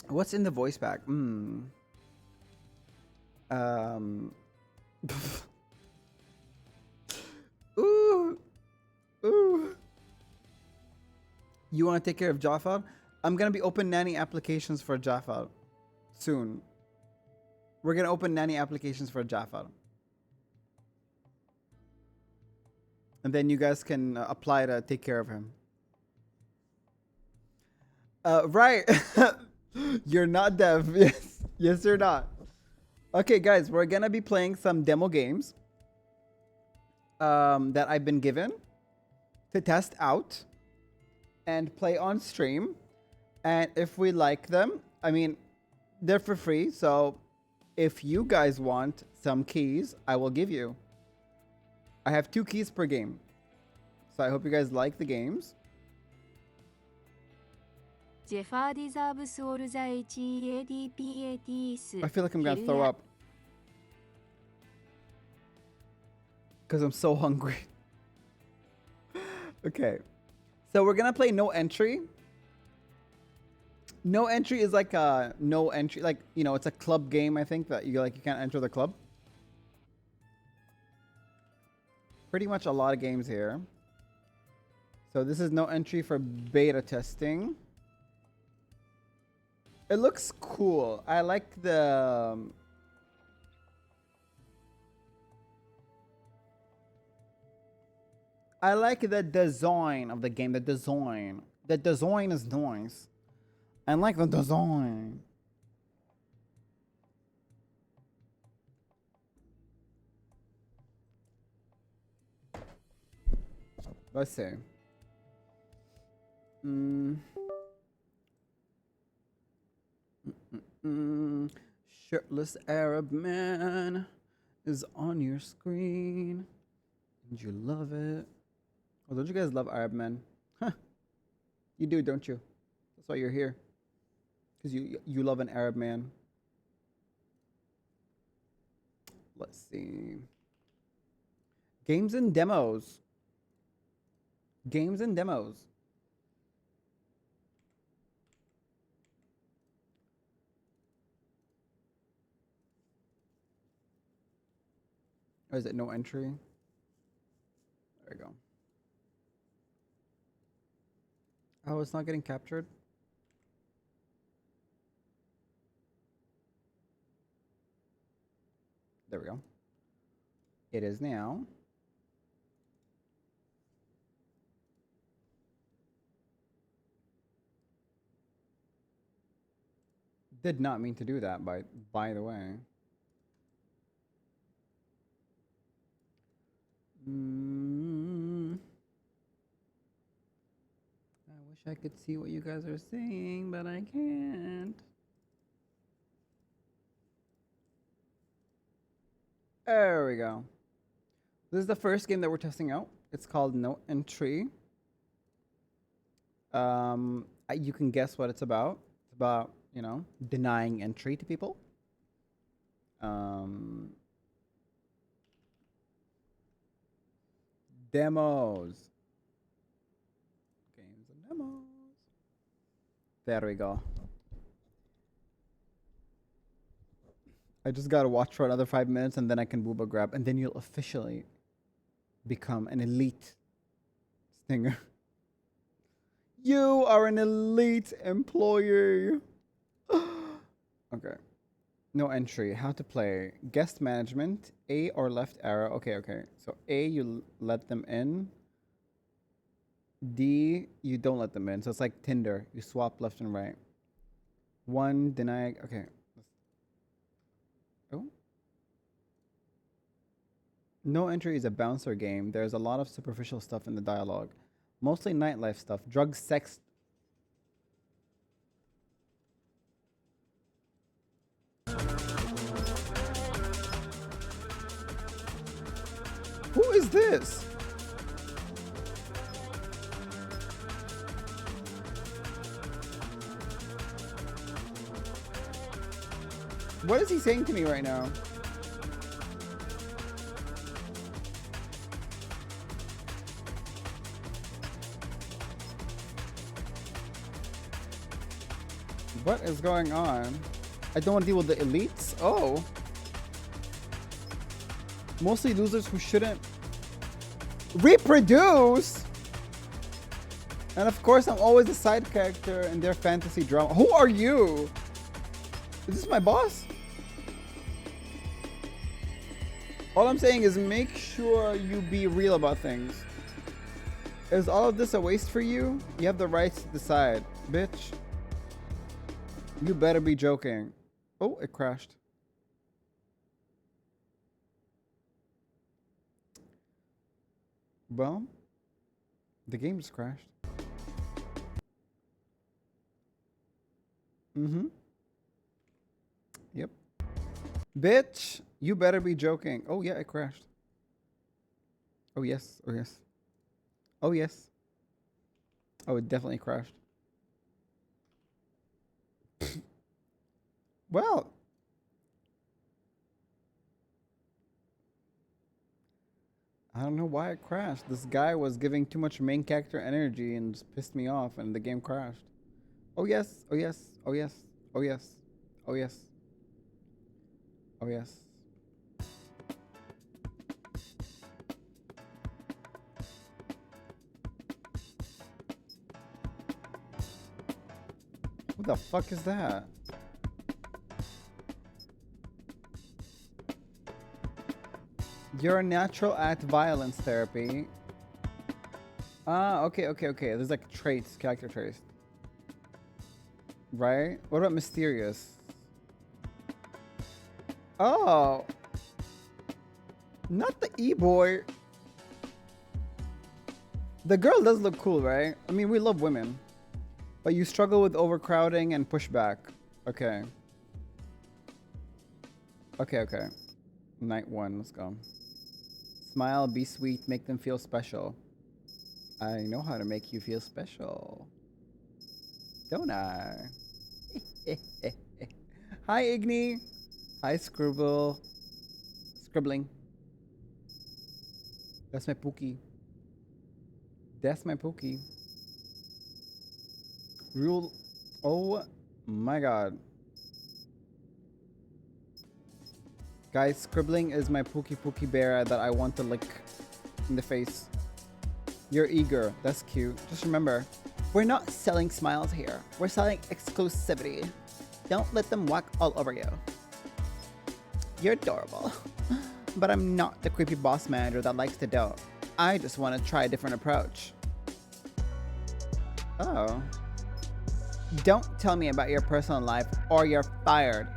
What's in the voice pack? Ooh. You want to take care of Jafar? I'm going to be open nanny applications for Jafar soon. We're going to open nanny applications for Jafar. And then you guys can apply to take care of him. Right. You're not Dev. Yes. Yes, you're not. Okay, guys, we're going to be playing some demo games that I've been given to test out and play on stream. And if we like them, I mean, they're for free. So if you guys want some keys, I will give you. I have 2 keys per game. So I hope you guys like the games. I feel like I'm going to throw up. Because I'm so hungry. Okay. So we're going to play no entry. No entry is like a no entry, like, you know, it's a club game. I think that you can't enter the club. Pretty much a lot of games here. So this is no entry for beta testing. It looks cool. I like the design of the game. The design is nice. I like the design. Let's see. Shirtless Arab man is on your screen, and you love it. Oh, don't you guys love Arab men? Huh. You do, don't you? That's why you're here. Because you love an Arab man. Let's see. Games and demos. Games and demos. Or is it no entry? There we go. Oh, it's not getting captured? There we go. It is now. Did not mean to do that, by the way. I wish I could see what you guys are saying, but I can't. There we go. This is the first game that we're testing out. It's called No Entry. You can guess what it's about. It's about, you know, denying entry to people. Demos. Games and demos. There we go. I just gotta watch for another 5 minutes and then I can booba grab, and then you'll officially become an elite stinger. You are an elite employee. Okay. No entry. How to play. Guest management. A or left arrow. Okay. So A, you let them in. D, you don't let them in. So it's like Tinder. You swap left and right. 1, deny. Okay. Oh. No entry is a bouncer game. There's a lot of superficial stuff in the dialogue. Mostly nightlife stuff. Drugs, sex. Who is this? What is he saying to me right now? What is going on? I don't want to deal with the elites. Oh. Mostly losers who shouldn't reproduce. And of course, I'm always a side character in their fantasy drama. Who are you? Is this my boss? All I'm saying is make sure you be real about things. Is all of this a waste for you? You have the right to decide, bitch. You better be joking. Oh, it crashed. Well, the game just crashed. Yep. Bitch, you better be joking. Oh, yeah, it crashed. Oh, yes. Oh, yes. Oh, yes. Oh, it definitely crashed. Well, I don't know why it crashed. This guy was giving too much main character energy and just pissed me off, and the game crashed. Oh yes, oh yes, oh yes, oh yes, oh yes, oh yes. What the fuck is that? You're a natural at violence therapy. Ah, okay. There's like traits, character traits. Right? What about mysterious? Oh. Not the e-boy. The girl does look cool, right? I mean, we love women. But you struggle with overcrowding and pushback. Okay. Okay. Night 1, let's go. Smile, be sweet, make them feel special. I know how to make you feel special. Don't I? Hi, Igni. Hi, Scribbling. That's my Pookie. That's my Pookie. Rule. Oh my god. Guys, Scribbling is my Pookie bear that I want to lick in the face. You're eager. That's cute. Just remember, we're not selling smiles here. We're selling exclusivity. Don't let them walk all over you. You're adorable. But I'm not the creepy boss manager that likes to dote. I just want to try a different approach. Oh. Don't tell me about your personal life or you're fired.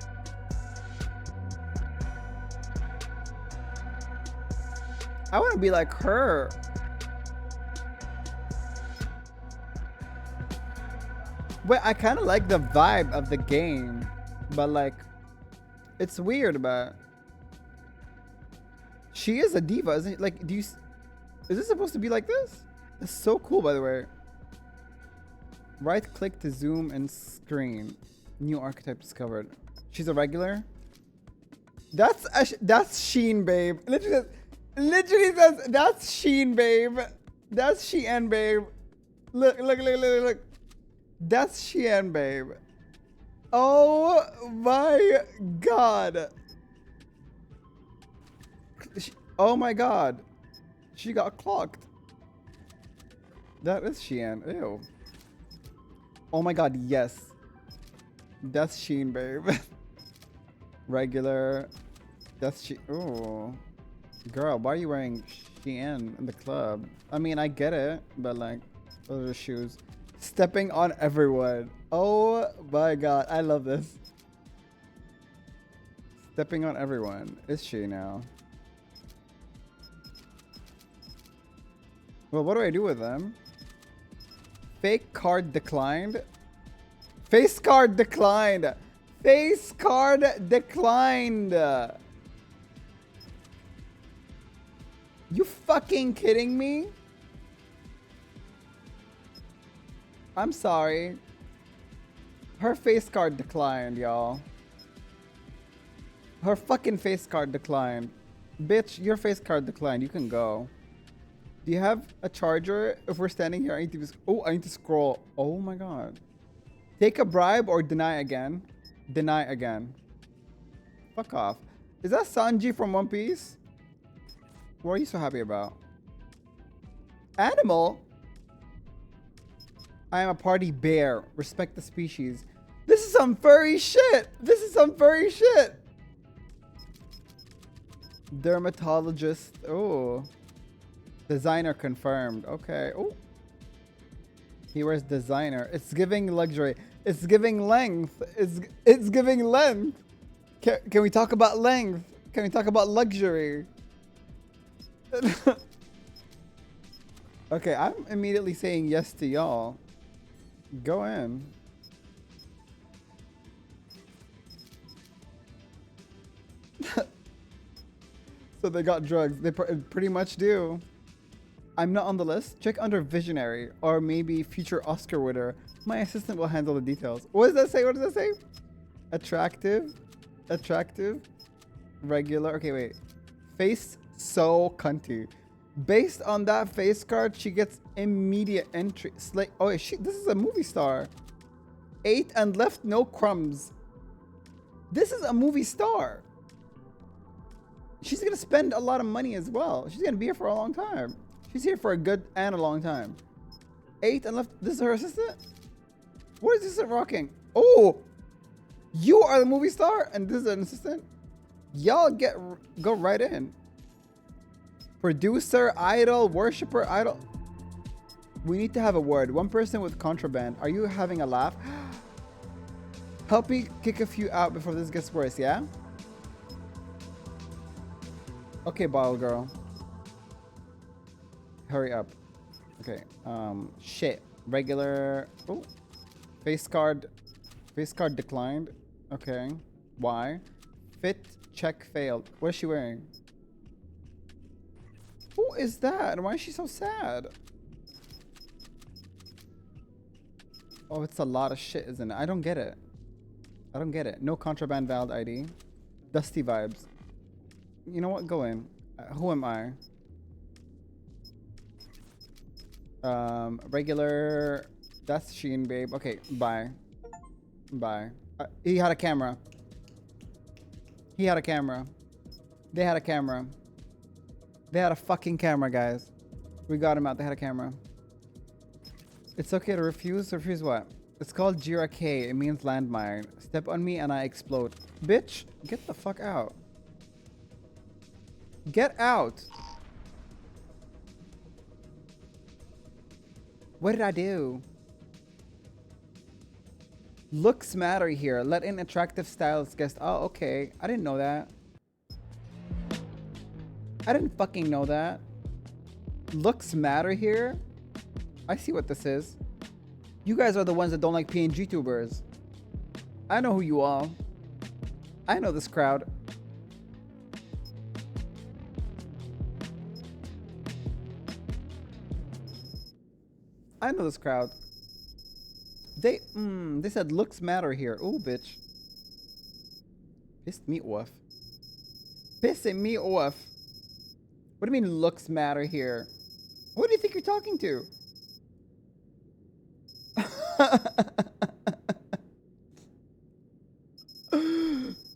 I want to be like her. Wait, I kind of like the vibe of the game, but like, it's weird, but she is a diva, isn't it? Like, is this supposed to be like this? It's so cool, by the way. Right click to zoom and screen. New archetype discovered. She's a regular. That's Sheen, babe. Literally says that's Sheen, babe. That's Shein, babe. Look. That's Shein, babe. Oh my god. Oh my god. She got clocked. That is Shein. Ew. Oh my god, yes. That's Sheen, babe. Regular. That's she. Oh. Girl, why are you wearing Shein in the club? I mean, I get it, but like, those are shoes. Stepping on everyone. Oh my god, I love this. Stepping on everyone. Is she now? Well, what do I do with them? Fake card declined. Face card declined. Face card declined. You fucking kidding me? I'm sorry. Her face card declined, y'all. Her fucking face card declined. Bitch, your face card declined. You can go. Do you have a charger? If we're standing here, I need to scroll. Oh my god. Take a bribe or deny again. Deny again. Fuck off. Is that Sanji from One Piece? What are you so happy about? Animal? I am a party bear. Respect the species. This is some furry shit. This is some furry shit. Dermatologist. Oh. Designer confirmed. Okay. Oh. He wears designer. It's giving luxury. It's giving length. It's giving length. Can we talk about length? Can we talk about luxury? Okay, I'm immediately saying yes to y'all. Go in. So they got drugs. They pretty much do. I'm not on the list. Check under visionary or maybe future Oscar winner. My assistant will handle the details. What does that say? What does that say? Attractive. Attractive. Regular. Okay, wait. Face so cunty. Based on that face card, she gets immediate entry. Oh, this is a movie star. Ate and left no crumbs. This is a movie star. She's gonna spend a lot of money as well. She's gonna be here for a long time. She's here for a good and a long time. Ate and left. This is her assistant? What is this assistant rocking? Oh! You are the movie star and this is an assistant? Y'all go right in. Producer, idol, worshiper, idol. We need to have a word. One person with contraband. Are you having a laugh? Help me kick a few out before this gets worse, yeah? Okay, bottle girl. Hurry up. Okay, shit. Regular. Oh. Face card declined. Okay. Why? Fit check failed. What is she wearing? Who is that? And why is she so sad? Oh, it's a lot of shit, isn't it? I don't get it. I don't get it. No contraband valid ID. Dusty vibes. You know what? Go in. Who am I? Regular. That's Sheen, babe. Okay, bye. Bye. He had a camera. He had a camera. They had a camera. They had a fucking camera, guys. We got him out. They had a camera. It's okay to refuse. Refuse what? It's called Jira K. It means landmine. Step on me and I explode. Bitch, get the fuck out. Get out. What did I do? Looks matter here. Let in attractive stylist guest. Oh, okay. I didn't know that. I didn't fucking know that. Looks matter here? I see what this is. You guys are the ones that don't like PNG tubers. I know who you are. I know this crowd. I know this crowd. They said looks matter here. Ooh, bitch. Pissed me off. Pissing me off. What do you mean looks matter here? Who do you think you're talking to?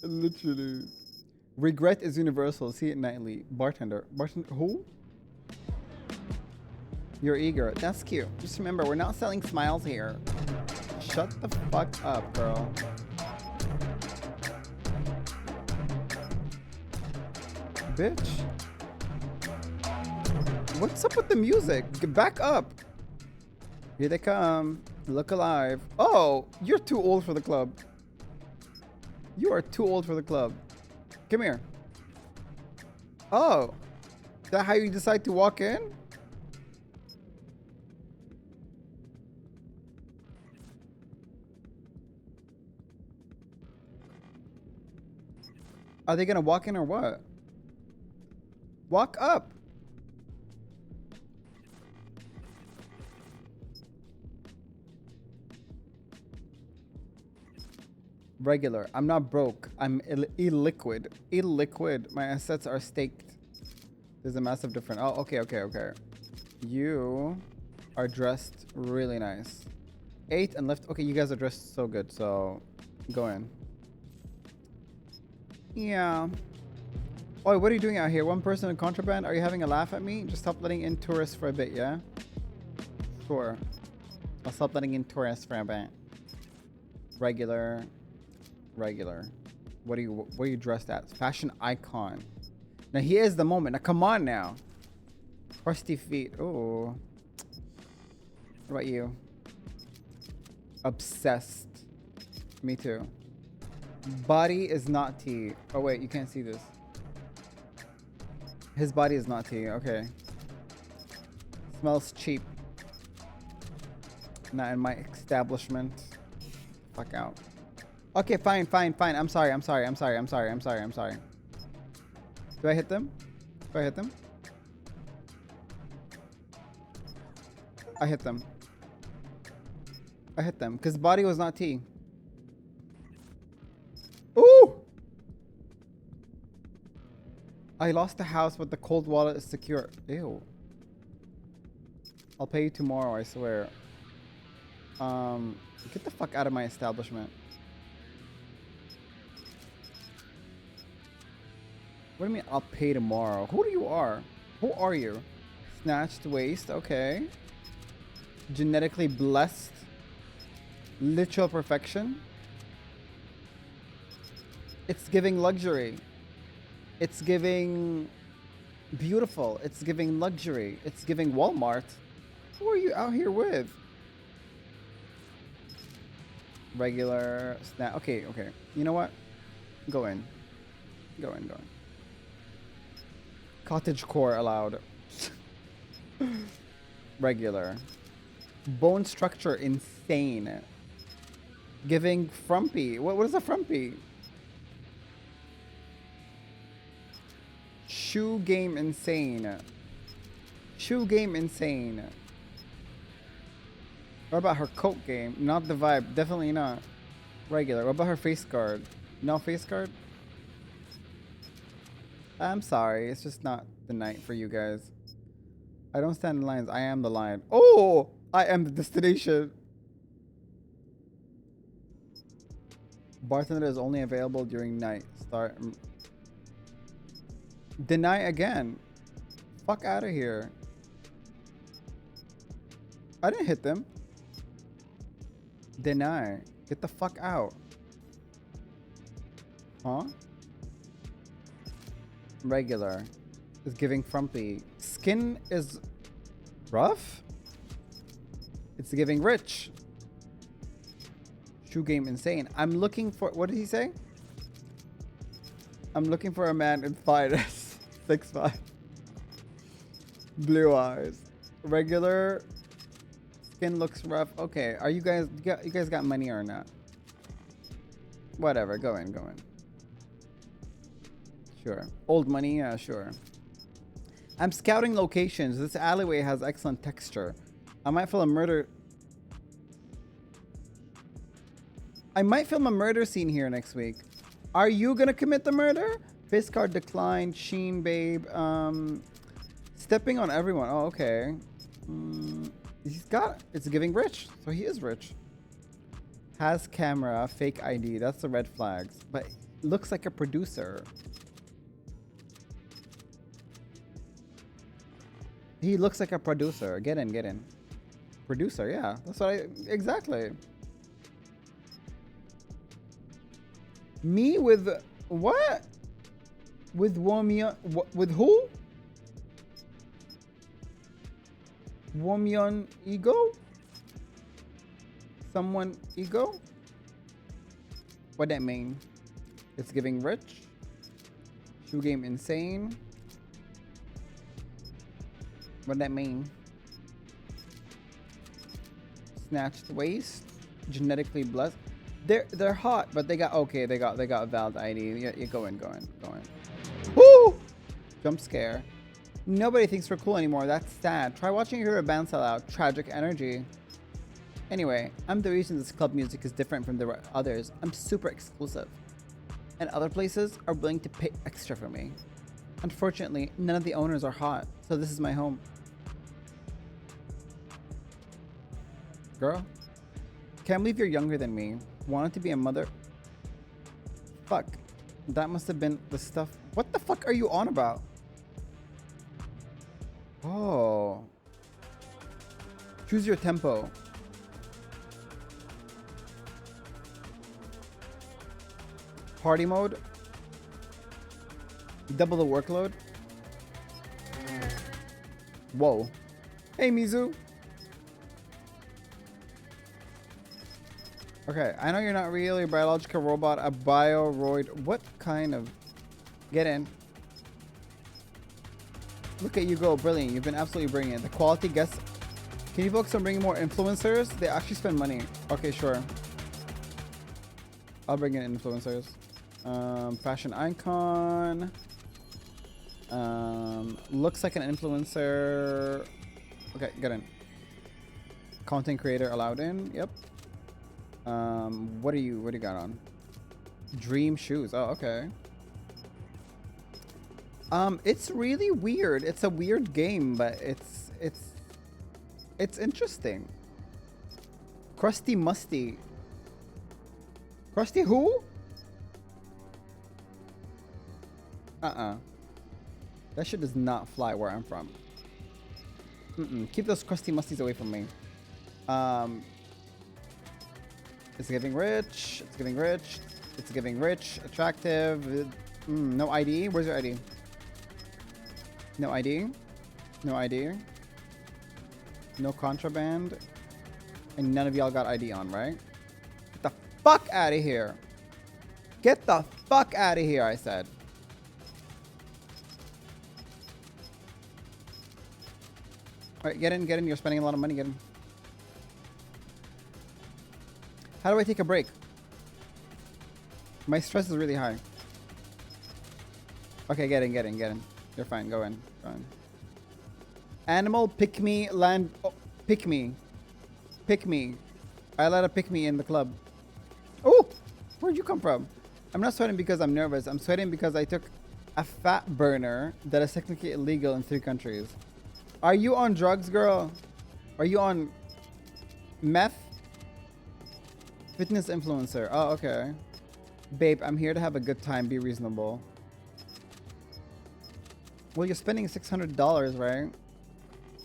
Literally. Regret is universal. See it nightly. Bartender. Bartender. Who? You're eager. That's cute. Just remember, we're not selling smiles here. Shut the fuck up, girl. Bitch. What's up with the music? Get back up. Here they come. Look alive. Oh, you're too old for the club. You are too old for the club. Come here. Oh. Is that how you decide to walk in? Are they gonna walk in or what? Walk up. Regular. I'm not broke. I'm illiquid. Illiquid. My assets are staked. There's a massive difference. Oh, okay, okay, okay. You are dressed really nice. 8 and left. Okay, you guys are dressed so good. So go in. Yeah. Oh, what are you doing out here? One person in contraband? Are you having a laugh at me? Just stop letting in tourists for a bit, yeah? Sure. I'll stop letting in tourists for a bit. Regular. Regular. What are you dressed as? Fashion icon. Now he is the moment. Now come on now. Crusty feet. Oh. What about you? Obsessed. Me too. Body is not tea. Oh wait, you can't see this. His body is not tea. Okay. Smells cheap. Not in my establishment. Fuck out. Okay, fine, fine, fine. I'm sorry. I'm sorry. I'm sorry. I'm sorry. I'm sorry. I'm sorry. Do I hit them? Do I hit them? I hit them. I hit them because body was not tea. Ooh! I lost the house, but the cold wallet is secure. Ew. I'll pay you tomorrow, I swear. Get the fuck out of my establishment. What do you mean I'll pay tomorrow? Who do you are? Who are you? Snatched waist, okay. Genetically blessed. Literal perfection. It's giving luxury. It's giving beautiful. It's giving luxury. It's giving Walmart. Who are you out here with? Regular snap. Okay, okay. You know what? Go in. Go in, go in. Cottage core allowed. Regular. Bone structure insane. Giving frumpy. What is a frumpy? Shoe game insane. Shoe game insane. What about her coat game? Not the vibe. Definitely not. Regular. What about her face guard? No face guard? I'm sorry. It's just not the night for you guys. I don't stand in lines. I am the line. Oh! I am the destination. Bartender is only available during night. Start. Deny again. Fuck out of here. I didn't hit them. Deny. Get the fuck out. Huh? Regular. Is giving frumpy. Skin is rough? It's giving rich. Shoe game insane. I'm looking for... What did he say? I'm looking for a man in finest. 6'5". Blue eyes. Regular. Skin looks rough. Okay. Are you guys... You guys got money or not? Whatever. Go in. Go in. Sure. Old money? Yeah, sure. I'm scouting locations. This alleyway has excellent texture. I might film a murder... I might film a murder scene here next week. Are you gonna commit the murder? Face card declined. Sheen, babe. Stepping on everyone. Oh, okay. He's got... It's giving rich. So he is rich. Has camera. Fake ID. That's the red flags. But looks like a producer. He looks like a producer. Get in, get in. Producer, yeah. That's what I... Exactly. Me with... What? With Womyon... With who? Womyon ego? Someone ego? What that mean? It's giving rich. Shoe game insane. What that mean? Snatched waist. Genetically blessed. They're hot, but they got okay. They got valid ID. Yeah, go in. Woo! Jump scare. Nobody thinks we're cool anymore. That's sad. Try watching your band sell out. Tragic energy. Anyway, I'm the reason this club music is different from the others. I'm super exclusive, and other places are willing to pay extra for me. Unfortunately, none of the owners are hot, so this is my home. Girl, can't believe you're younger than me. Wanted to be a mother? Fuck. That must have been the stuff. What the fuck are you on about? Oh. Choose your tempo. Party mode. Double the workload. Whoa. Hey, Mizu. Okay, I know you're not really a biological robot, a bioroid. What kind of... Get in. Look at you go, brilliant. You've been absolutely brilliant. The quality guests... Can you focus on bringing more influencers? They actually spend money. Okay, sure. I'll bring in influencers. Fashion icon. Looks like an influencer. Okay, get in. Content creator allowed in. Yep. What do you got on? Dream shoes. Oh, okay. It's really weird. It's a weird game, but it's interesting. Crusty Musty. Crusty who? Uh-uh. That shit does not fly where I'm from. Keep those crusty musties away from me. It's giving rich. It's giving rich. It's giving rich. Attractive. No ID. Where's your ID? No ID. No ID. No contraband. And none of y'all got ID on, right? Get the fuck out of here. Get the fuck out of here, I said. Alright, get in, get in. You're spending a lot of money. Get in. How do I take a break? My stress is really high. Okay, get in, get in, get in. You're fine. Go in. Go in. Animal, pick me, land. Oh, pick me. Pick me. I let a pick me in the club. Oh! Where'd you come from? I'm not sweating because I'm nervous. I'm sweating because I took a fat burner that is technically illegal in 3 countries. Are you on drugs, girl? Are you on meth? Fitness influencer. Oh, okay. Babe, I'm here to have a good time. Be reasonable. Well, you're spending $600, right?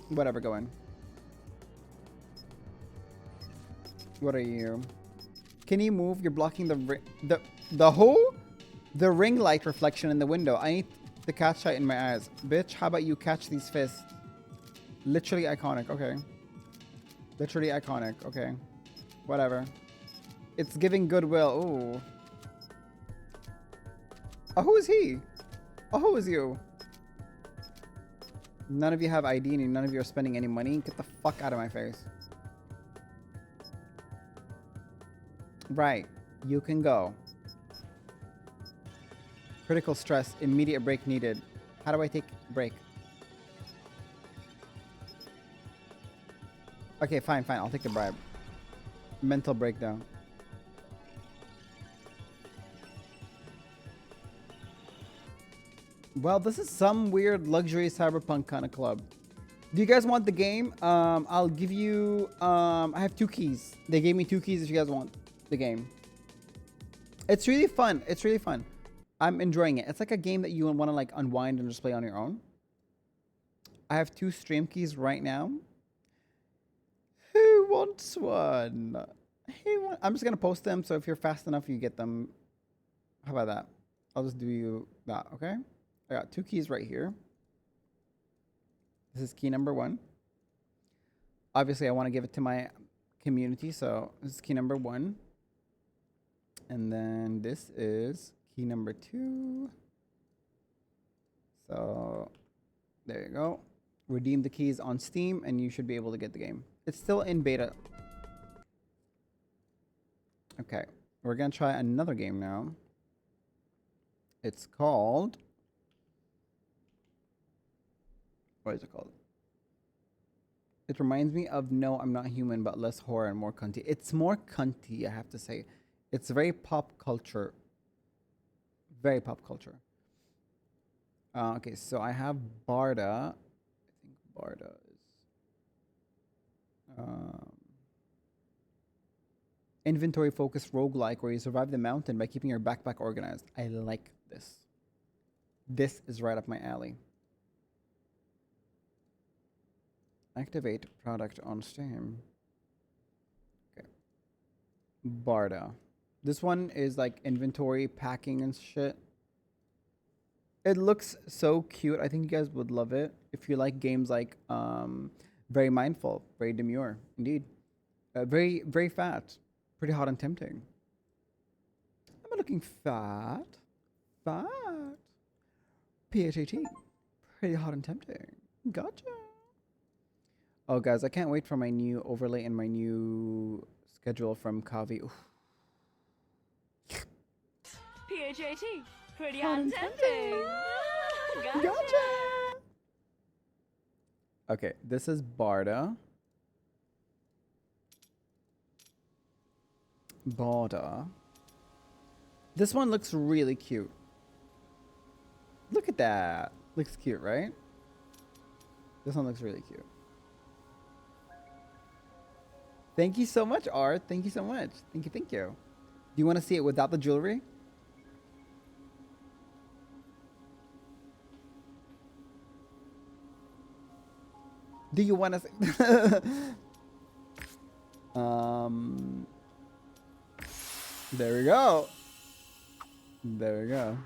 Whatever, go in. What are you? Can you move? You're blocking the who? The ring light reflection in the window. I need to catch that in my eyes. Bitch, how about you catch these fists? Literally iconic. Okay. Literally iconic. Okay. Whatever. It's giving goodwill. Ooh. Oh, who is he? Oh, who is you? None of you have ID and none of you are spending any money. Get the fuck out of my face. Right. You can go. Critical stress. Immediate break needed. How do I take break? Okay, fine, fine. I'll take the bribe. Mental breakdown. Well, this is some weird luxury cyberpunk kind of club. Do you guys want the game? I'll give you... I have 2 keys. They gave me 2 keys if you guys want the game. It's really fun. It's really fun. I'm enjoying it. It's like a game that you want to like unwind and just play on your own. I have 2 stream keys right now. Who wants one? I'm just going to post them. So if you're fast enough, you get them. How about that? I'll just do you that. Okay. I got 2 keys right here. This is key number 1. Obviously, I want to give it to my community. So this is key number 1. And then this is key number 2. So there you go. Redeem the keys on Steam and you should be able to get the game. It's still in beta. Okay. We're going to try another game now. It's called... What is it called? It reminds me of No, I'm Not Human, but less horror and more cunty. It's more cunty, I have to say. It's very pop culture. Very pop culture. Okay, so I have Barda. I think Barda is... inventory-focused roguelike where you survive the mountain by keeping your backpack organized. I like this. This is right up my alley. Activate product on Steam. Okay. Barda. This one is like inventory packing and shit. It looks so cute. I think you guys would love it if you like games like very mindful, very demure, indeed. Very, very fat. Pretty hot and tempting. I'm looking fat. Fat. PHAT. Pretty hot and tempting. Gotcha. Oh, guys, I can't wait for my new overlay and my new schedule from Kavi. Oof. PHAT. Pretty hot and tempting. Gotcha. Okay, this is Barda. Barda. This one looks really cute. Look at that. Looks cute, right? This one looks really cute. Thank you so much, Art. Thank you so much. Thank you, thank you. Do you want to see it without the jewelry? Do you want to there we go. There we go.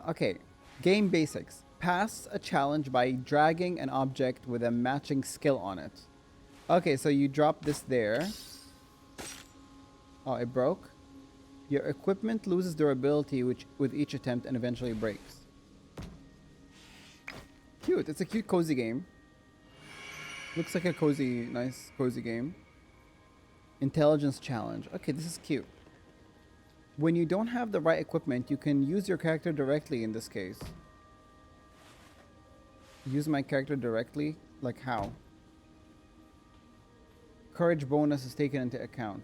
Okay. Game basics. Pass a challenge by dragging an object with a matching skill on it. Okay, so you drop this there. Oh, it broke. Your equipment loses durability with each attempt and eventually breaks. Cute. It's a cute, cozy game. Looks like a cozy, nice, cozy game. Intelligence challenge. Okay, this is cute. When you don't have the right equipment, you can use your character directly in this case. Use my character directly? Like how? Courage bonus is taken into account.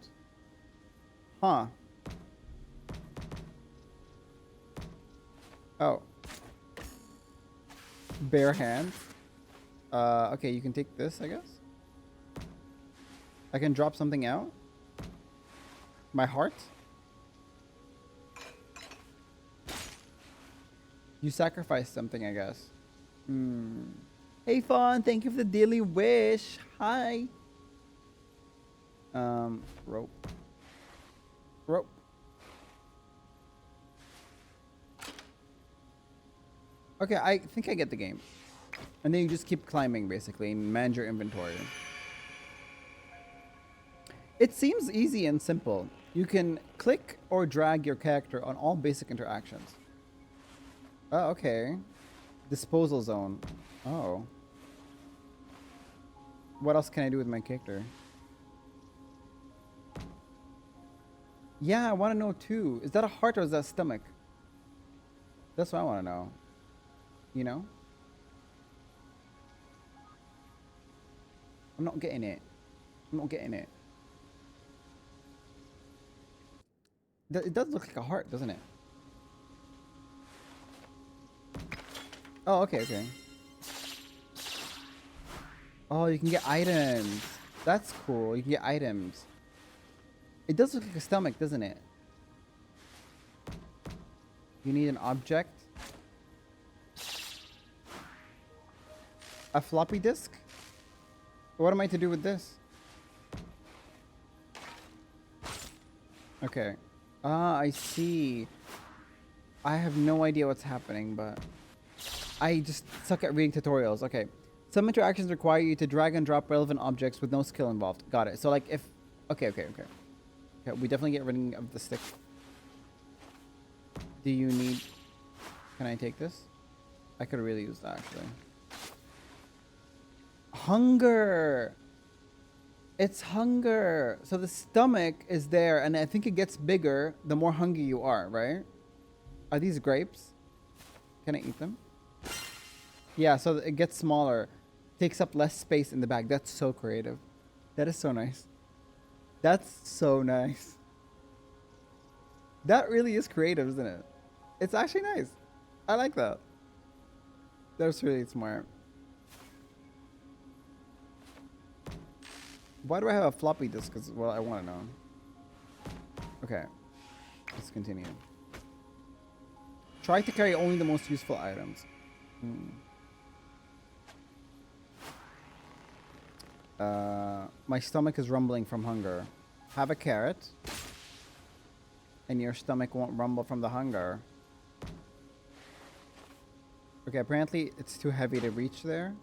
Huh. Oh. Bare hands. Okay, you can take this, I guess. I can drop something out. My heart. You sacrificed something, I guess. Hey, Fawn, thank you for the daily wish. Hi. Rope. Rope. Okay, I think I get the game. And then you just keep climbing, basically, and manage your inventory. It seems easy and simple. You can click or drag your character on all basic interactions. Oh, okay. Disposal zone. Oh. What else can I do with my character? Yeah, I want to know too. Is that a heart or is that a stomach? That's what I want to know. You know? I'm not getting it. I'm not getting it. It does look like a heart, doesn't it? Oh, okay, okay. Oh, you can get items. That's cool. You can get items. It does look like a stomach, doesn't it? You need an object. A floppy disk? What am I to do with this? Okay. Ah, I see. I have no idea what's happening, but I just suck at reading tutorials. Okay. Some interactions require you to drag and drop relevant objects with no skill involved. Got it. So like if... Okay. Okay, we definitely get rid of the stick. Do you need... Can I take this? I could really use that, actually. Hunger! It's hunger! So the stomach is there, and I think it gets bigger the more hungry you are, right? Are these grapes? Can I eat them? Yeah, so it gets smaller. Takes up less space in the bag. That's so creative. That is so nice. That's so nice. That really is creative, isn't it? It's actually nice. I like that. That's really smart. Why do I have a floppy disk? Because, well, I want to know. Okay. Let's continue. Try to carry only the most useful items. My stomach is rumbling from hunger. Have a carrot. And your stomach won't rumble from the hunger. Okay, apparently it's too heavy to reach there.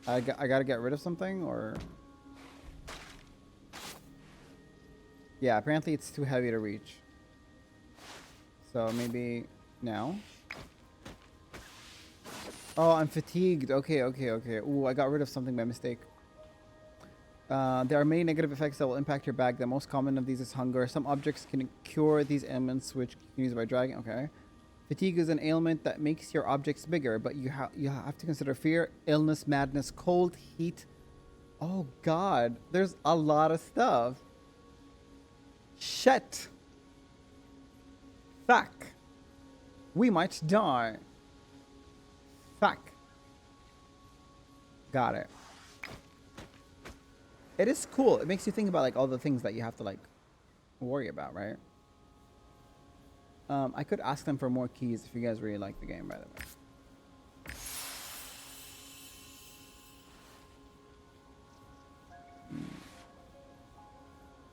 I gotta get rid of something, or... Yeah, apparently it's too heavy to reach. So maybe now. Oh, I'm fatigued. Okay. Ooh, I got rid of something by mistake. There are many negative effects that will impact your bag. The most common of these is hunger. Some objects can cure these ailments, which you can use by dragging. Okay. Fatigue is an ailment that makes your objects bigger, but you have to consider fear, illness, madness, cold, heat. Oh, God. There's a lot of stuff. Shit. Fuck. We might die. Fuck. Got it. It is cool. It makes you think about like all the things that you have to like worry about, right? I could ask them for more keys if you guys really like the game, by the way.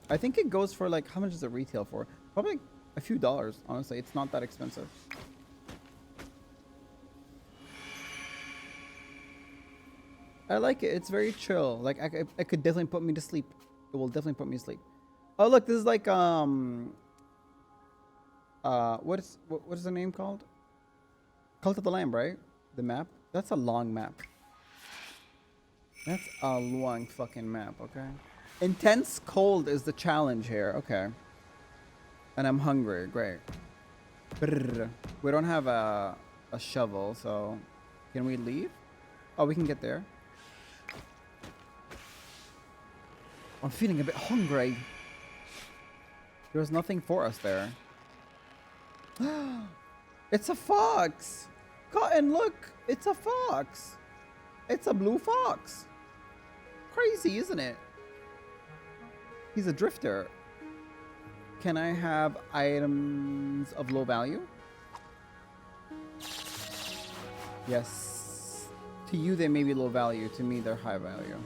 I think it goes for like, how much does it retail for? Probably like a few dollars, honestly. It's not that expensive. I like it. It's very chill. Like it could definitely put me to sleep. It will definitely put me to sleep. Oh look, this is like what is the name called? Cult of the Lamb, right? The map. That's a long map. That's a long fucking map. Okay. Intense cold is the challenge here. Okay. And I'm hungry. Great. Brrr. We don't have a shovel, so can we leave? Oh, we can get there. I'm feeling a bit hungry. There's nothing for us there. It's a fox. Cotton, look. It's a fox. It's a blue fox. Crazy, isn't it? He's a drifter. Can I have items of low value? Yes. To you, they may be low value. To me, they're high value.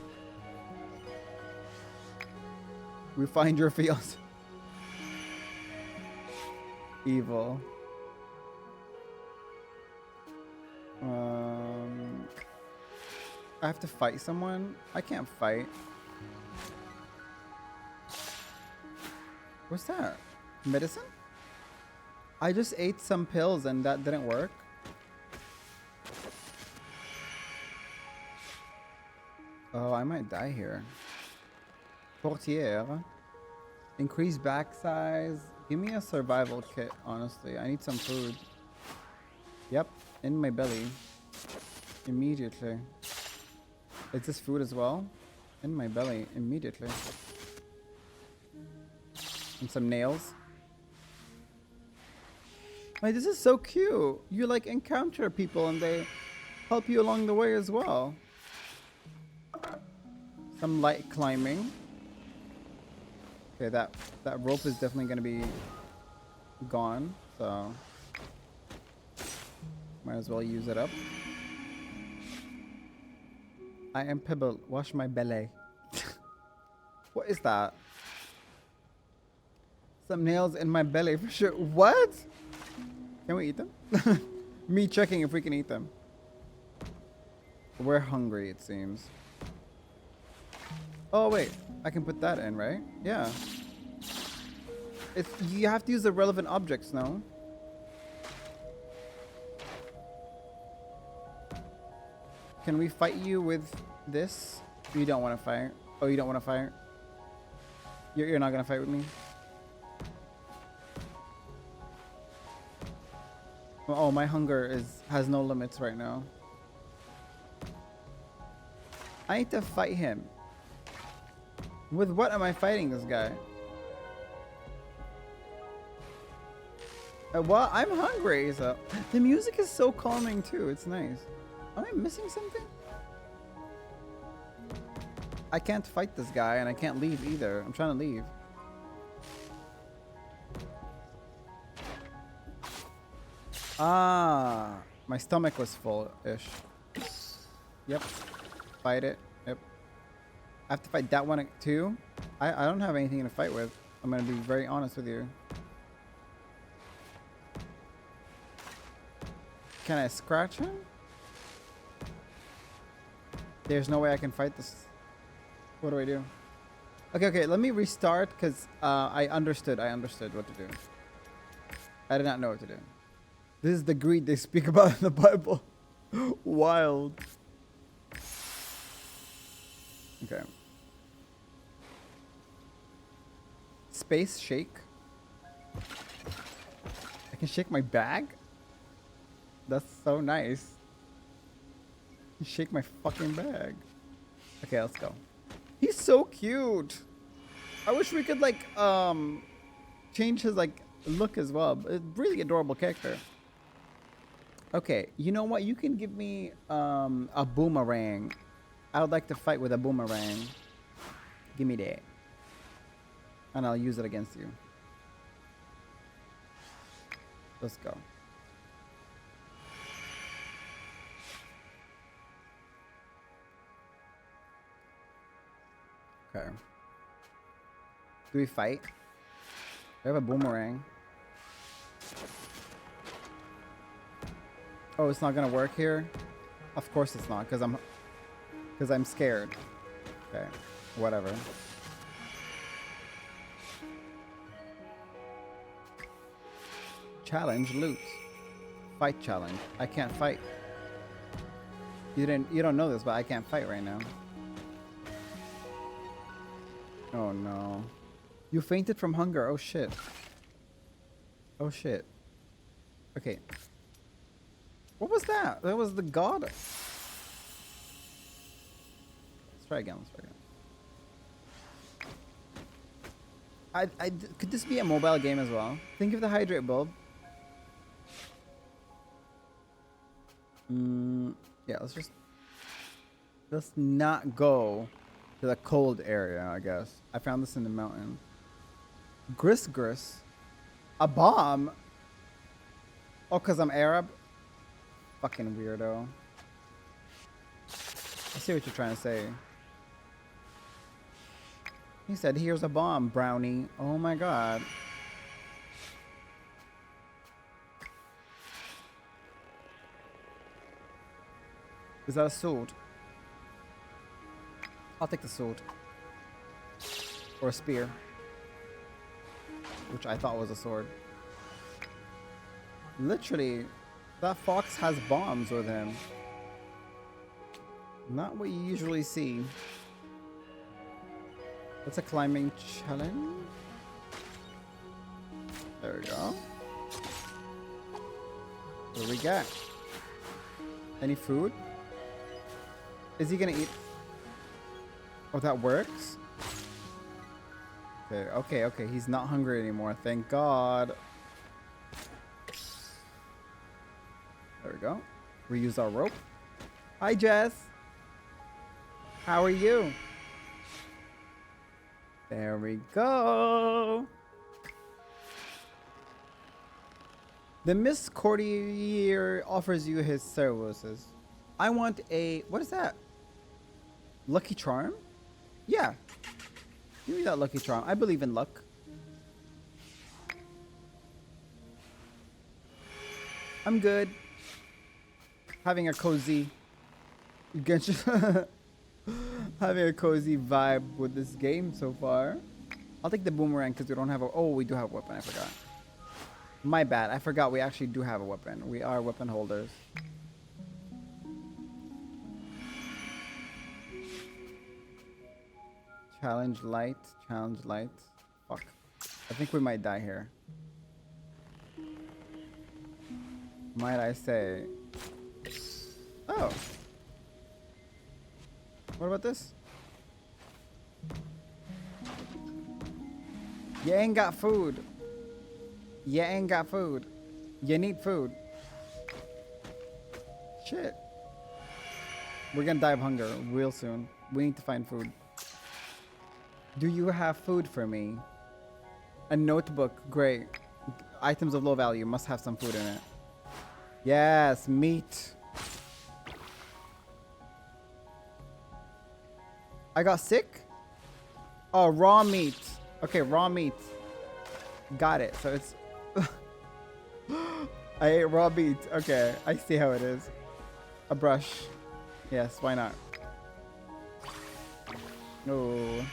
We find your fields. Evil. I have to fight someone? I can't fight. What's that? Medicine? I just ate some pills and that didn't work. Oh, I might die here. Portiere. Increase back size. Give me a survival kit, honestly. I need some food. Yep, in my belly. Immediately. Is this food as well? In my belly, immediately. And some nails. Wait, this is so cute. You like encounter people and they help you along the way as well. Some light climbing. Okay, that rope is definitely gonna be gone, so might as well use it up. I am Pebble. Wash my belly. What is that? Some nails in my belly for sure. What? Can we eat them? Me checking if we can eat them. We're hungry, it seems. Oh wait, I can put that in, right? Yeah. It's, you have to use the relevant objects, no? Can we fight you with this? You don't want to fight. Oh, you don't want to fight? You're not gonna fight with me? Oh, my hunger has no limits right now. I need to fight him. With what am I fighting this guy? Well, I'm hungry, so the music is so calming too. It's nice. Am I missing something? I can't fight this guy and I can't leave either. I'm trying to leave. Ah, my stomach was full-ish. Yep. Fight it. Yep. I have to fight that one too. I don't have anything to fight with. I'm gonna be very honest with you. Can I scratch him? There's no way I can fight this. What do I do? Okay, let me restart because I understood what to do. I did not know what to do. This is the greed they speak about in the Bible. Wild. Okay. Space shake. I can shake my bag? That's so nice. Shake my fucking bag. Okay, let's go. He's so cute. I wish we could like change his like look as well. Really adorable character. Okay, you know what? You can give me a boomerang. I would like to fight with a boomerang. Give me that. And I'll use it against you. Let's go. Okay. Do we fight? I have a boomerang. Oh, it's not gonna work here? Of course it's not, because I'm scared. Okay, whatever. Challenge loot. Fight challenge. I can't fight. You don't know this, but I can't fight right now. Oh no. You fainted from hunger. Oh shit. Oh shit. Okay. What was that? That was the god. Let's try again. Let's try again. Could this be a mobile game as well? Think of the hydrate bulb. Yeah, let's not go to the cold area, I guess. I found this in the mountain. Gris. A bomb? Oh, because I'm Arab? Fucking weirdo. I see what you're trying to say. He said, here's a bomb, brownie. Oh my god. Is that a sword? I'll take the sword. Or a spear. Which I thought was a sword. Literally, that fox has bombs with him. Not what you usually see. That's a climbing challenge. There we go. What do we got? Any food? Is he gonna eat? Oh, that works? Okay. He's not hungry anymore. Thank God. There we go. Reuse our rope. Hi, Jess. How are you? There we go. The Miss Courtier offers you his services. I want a... What is that? Lucky Charm? Yeah. Give me that Lucky Charm. I believe in luck. I'm good. Having a cozy... having a cozy vibe with this game so far. I'll take the boomerang because we don't have a... Oh, we do have a weapon. I forgot. My bad. I forgot we actually do have a weapon. We are weapon holders. Challenge light. Challenge light. Fuck. I think we might die here. Might I say. Oh. What about this? You ain't got food. You ain't got food. You need food. Shit. We're gonna die of hunger real soon. We need to find food. Do you have food for me? A notebook. Great. Items of low value. Must have some food in it. Yes, meat. I got sick? Oh, raw meat. Okay, raw meat. Got it. So it's... I ate raw meat. Okay, I see how it is. A brush. Yes, why not? Oh.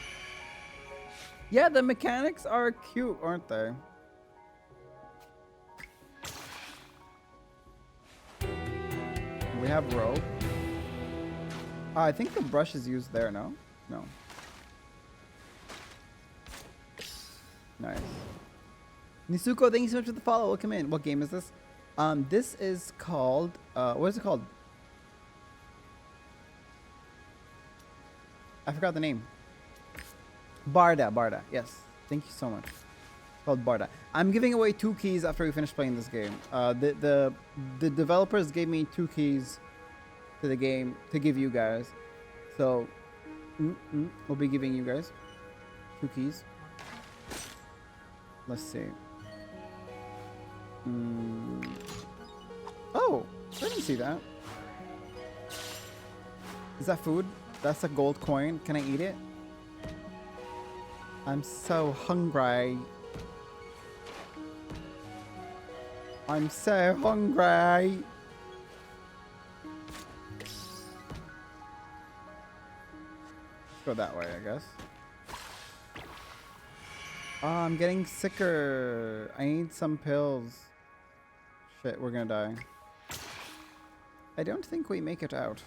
Yeah, the mechanics are cute, aren't they? We have rope. I think the brush is used there, no? No. Nice. Nisuko, thank you so much for the follow. Welcome in. What game is this? This is called... what is it called? I forgot the name. Barda. Yes. Thank you so much. It's called Barda. I'm giving away 2 keys after we finish playing this game. The developers gave me 2 keys to the game to give you guys. So, we'll be giving you guys. 2 keys. Let's see. Oh, I didn't see that. Is that food? That's a gold coin. Can I eat it? I'm so hungry. I'm so hungry. Go that way, I guess. Oh, I'm getting sicker. I need some pills. Shit, we're gonna die. I don't think we make it out.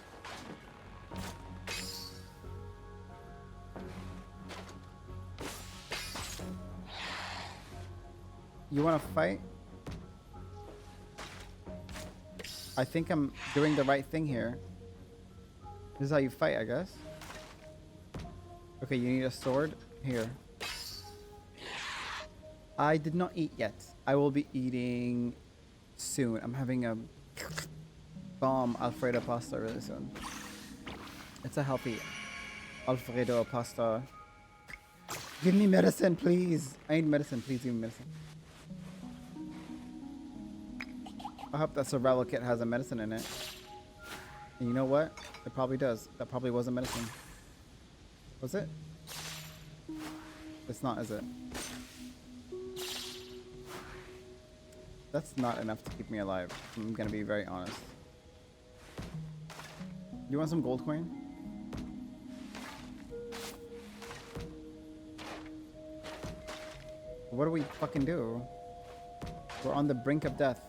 You wanna fight? I think I'm doing the right thing here. This is how you fight, I guess. Okay, you need a sword? Here. I did not eat yet. I will be eating soon. I'm having a bomb Alfredo pasta really soon. It's a healthy Alfredo pasta. Give me medicine, please. I need medicine. Please give me medicine. I hope that survival kit has a medicine in it. And you know what? It probably does. That probably wasn't medicine. Was it? It's not, is it? That's not enough to keep me alive. I'm gonna be very honest. You want some gold coin? What do we fucking do? We're on the brink of death.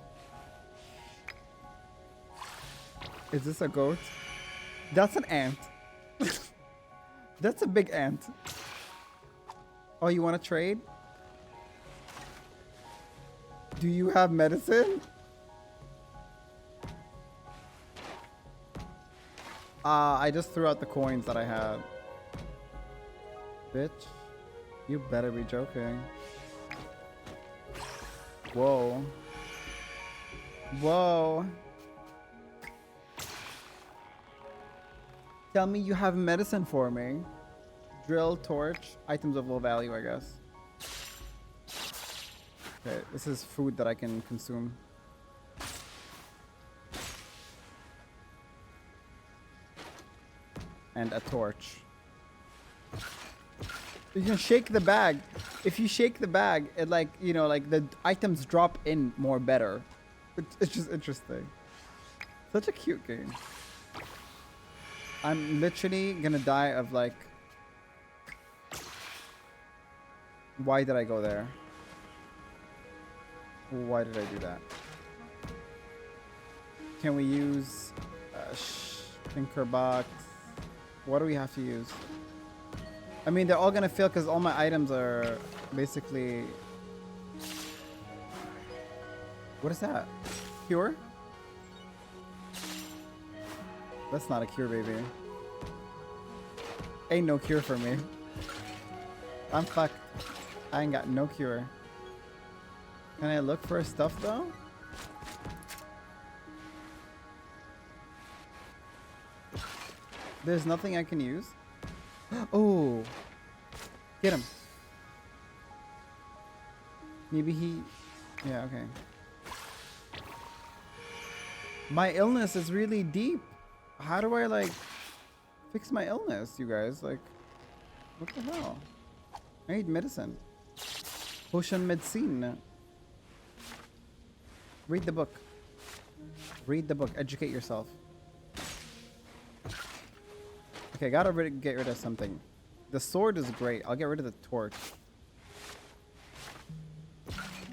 Is this a goat? That's an ant. That's a big ant. Oh, you want to trade? Do you have medicine? I just threw out the coins that I had. Bitch. You better be joking. Whoa. Whoa. Tell me you have medicine for me. Drill, torch, items of low value, I guess. Okay, this is food that I can consume. And a torch. You can shake the bag. If you shake the bag, it like, you know, like the items drop in more better. It's just interesting. Such a cute game. I'm literally gonna die of like... Why did I go there? Why did I do that? Can we use Tinker Box? What do we have to use? I mean, they're all gonna fail because all my items are basically... What is that? Cure? That's not a cure, baby. Ain't no cure for me. I'm fucked. I ain't got no cure. Can I look for stuff though? There's nothing I can use. Oh, get him. Maybe he... Yeah, okay. My illness is really deep. How do I like fix my illness, you guys? Like, what the hell? I need medicine. Potion medicine. Read the book. Read the book. Educate yourself. Okay, gotta get rid of something. The sword is great. I'll get rid of the torch.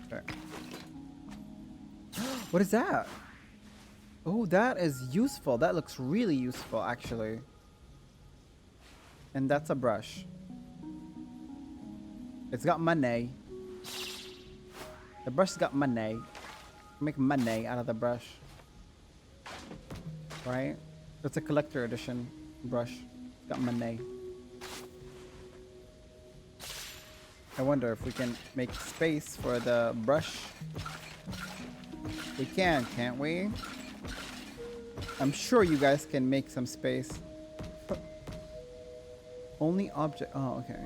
Okay. What is that? Oh, that is useful. That looks really useful, actually. And that's a brush. It's got money. The brush's got money. Make money out of the brush. Right? It's a collector edition brush. It's got money. I wonder if we can make space for the brush. We can, can't we? I'm sure you guys can make some space. Only object. Oh, okay.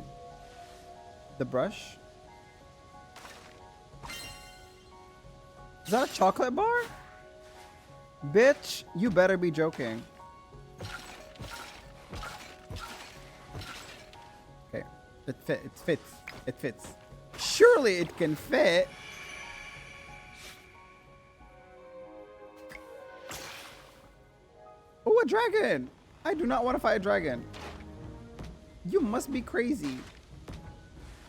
The brush. Is that a chocolate bar? Bitch, you better be joking. Okay, it fits. It fits. Surely it can fit. Oh, a dragon! I do not want to fight a dragon. You must be crazy.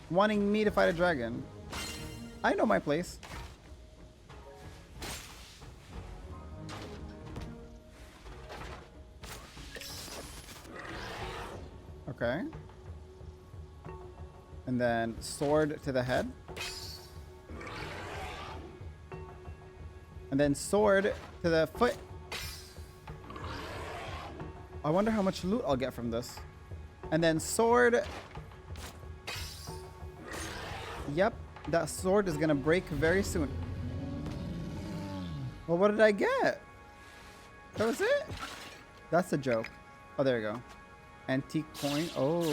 Wanting me to fight a dragon. I know my place. Okay. And then sword to the head. And then sword to the foot. I wonder how much loot I'll get from this. And then sword. Yep, that sword is gonna break very soon. Well, what did I get? That was it? That's a joke. Oh, there you go. Antique coin. Oh.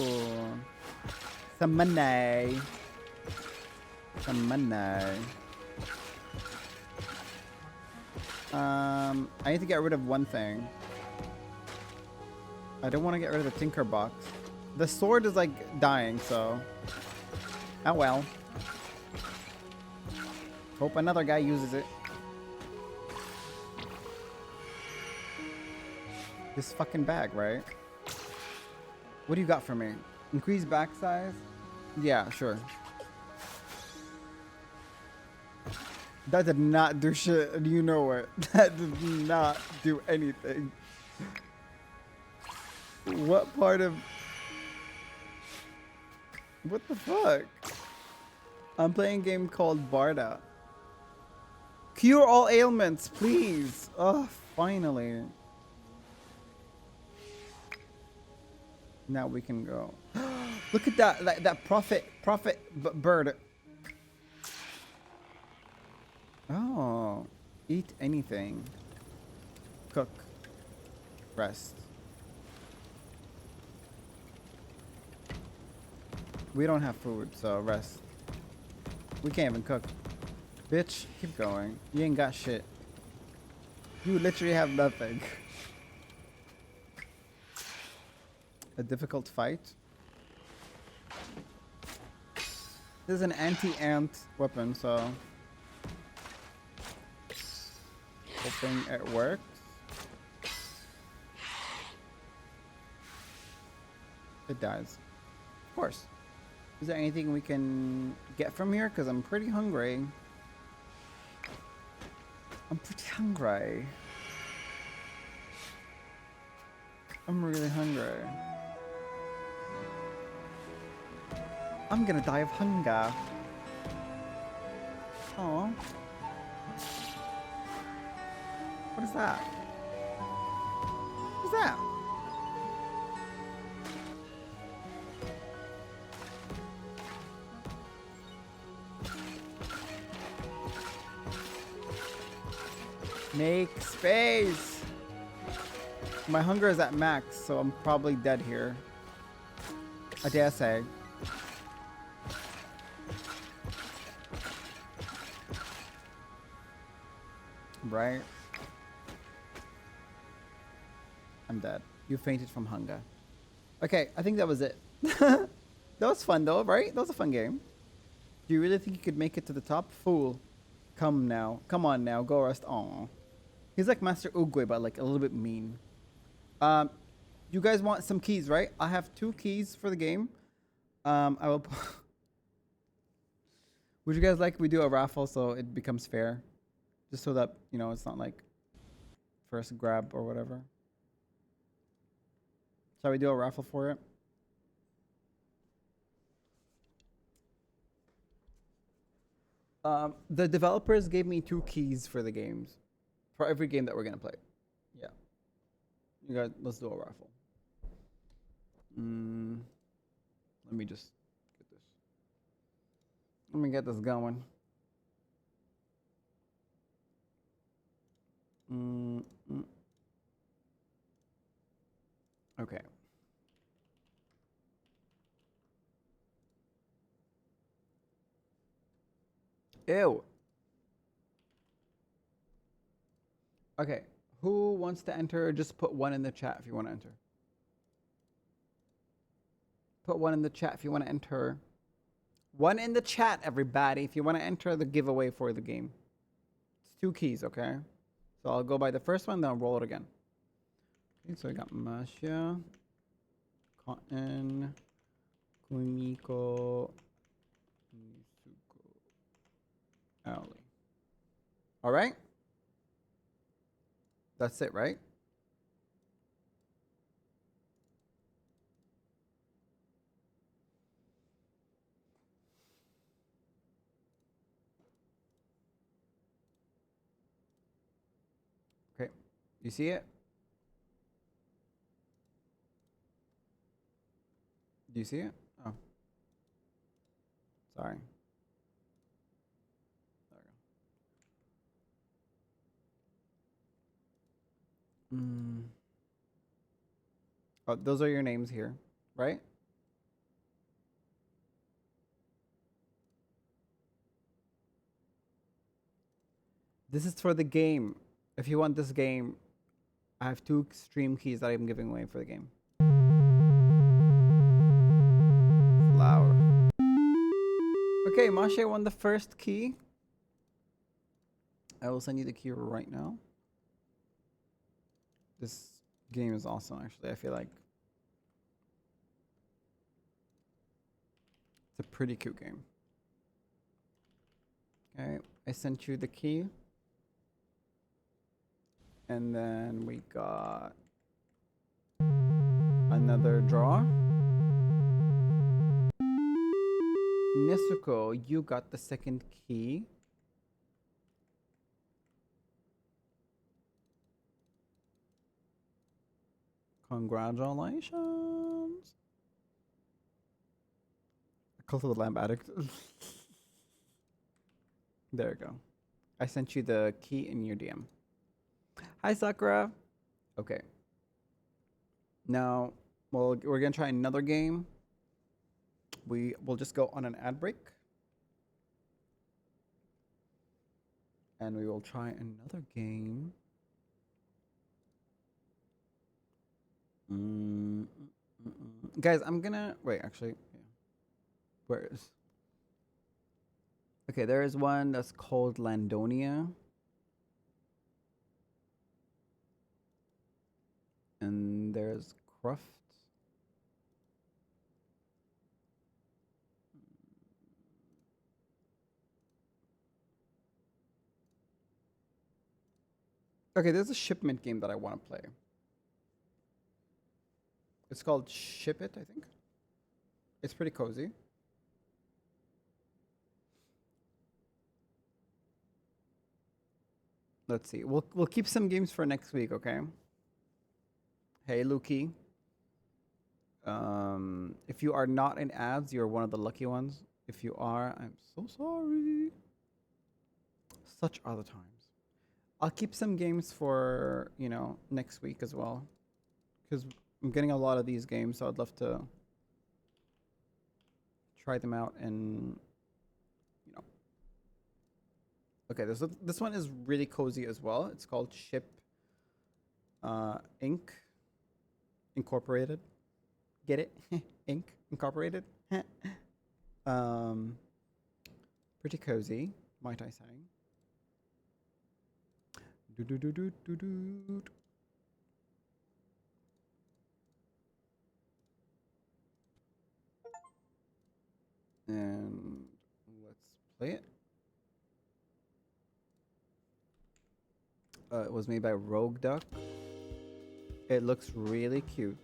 Some money. Some money. I need to get rid of one thing. I don't want to get rid of the tinker box. The sword is like dying, so. Oh well. Hope another guy uses it. This fucking bag, right? What do you got for me? Increase back size? Yeah, sure. That did not do shit, and you know it. That did not do anything. What part of... What the fuck? I'm playing a game called Barda. Cure all ailments, please. Oh, finally. Now we can go. Look at that prophet bird. Oh, eat anything. Cook. Rest. We don't have food, so rest. We can't even cook. Bitch, keep going. You ain't got shit. You literally have nothing. A difficult fight. This is an anti-ant weapon, so hoping it works. It does. Of course. Is there anything we can get from here? Because I'm pretty hungry. I'm pretty hungry. I'm really hungry. I'm gonna die of hunger. Oh. What is that? What's that? Make space! My hunger is at max, so I'm probably dead here. I dare say. Right? I'm dead. You fainted from hunger. Okay, I think that was it. That was fun though, right? That was a fun game. Do you really think you could make it to the top? Fool. Come now. Come on now. Go rest. Aw. He's like Master Oogway, but like a little bit mean. You guys want some keys, right? I have 2 keys for the game. I will... Would you guys like we do a raffle so it becomes fair? Just so that, you know, it's not like first grab or whatever. Shall we do a raffle for it? The developers gave me 2 keys for the games. For every game that we're going to play. Yeah. You guys, let's do a raffle. Let me just get this. Let me get this going. Okay. Ew. Okay. Who wants to enter? Just put one in the chat if you want to enter. Put one in the chat if you want to enter. One in the chat, everybody, if you want to enter the giveaway for the game. It's 2 keys, okay? So I'll go by the first one, then I'll roll it again. Okay, so I got Masha, Cotton, Kumiko, Nisuko, Ali. All right? That's it, right? Okay. You see it? Do you see it? Oh. Sorry. There we go. Oh, those are your names here, right? This is for the game. If you want this game, I have 2 stream keys that I'm giving away for the game. Loud. Okay, Masha won the first key. I will send you the key right now. This game is awesome, actually. I feel like it's a pretty cute game. Okay, I sent you the key. And then we got another draw. Nisuko, you got the second key. Congratulations. Cult of the Lamb Addict. There you go. I sent you the key in your DM. Hi, Sakura. Okay. Now, well, we're going to try another game. We will just go on an ad break. And we will try another game. Guys, I'm going to... Wait, actually. Yeah. Where is... Okay, there is one that's called Landonia. And there's Cruft. Okay, there's a shipment game that I want to play. It's called Ship It, I think. It's pretty cozy. Let's see. We'll keep some games for next week, okay? Hey, Luki. If you are not in ads, you're one of the lucky ones. If you are, I'm so sorry. Such are the times. I'll keep some games for, you know, next week as well. Because I'm getting a lot of these games, so I'd love to try them out and, you know. Okay, this one is really cozy as well. It's called Ship Inc. Incorporated. Get it? Inc. Incorporated. Pretty cozy, might I say. And let's play it. It was made by Rogue Duck. It looks really cute.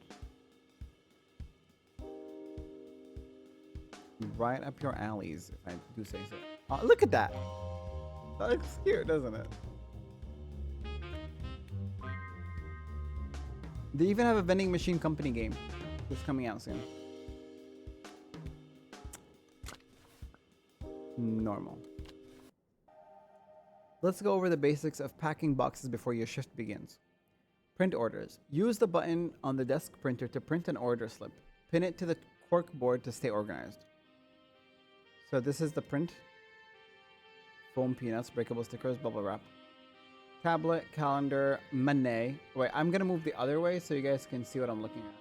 Right up your alleys, if I do say so. Oh, look at that. That looks cute, doesn't it? They even have a vending machine company game that's coming out soon. Normal. Let's go over the basics of packing boxes before your shift begins. Print orders. Use the button on the desk printer to print an order slip. Pin it to the cork board to stay organized. So this is the print. foam peanuts, breakable stickers, bubble wrap. Tablet, calendar, money. Wait, I'm gonna move the other way so you guys can see what I'm looking at.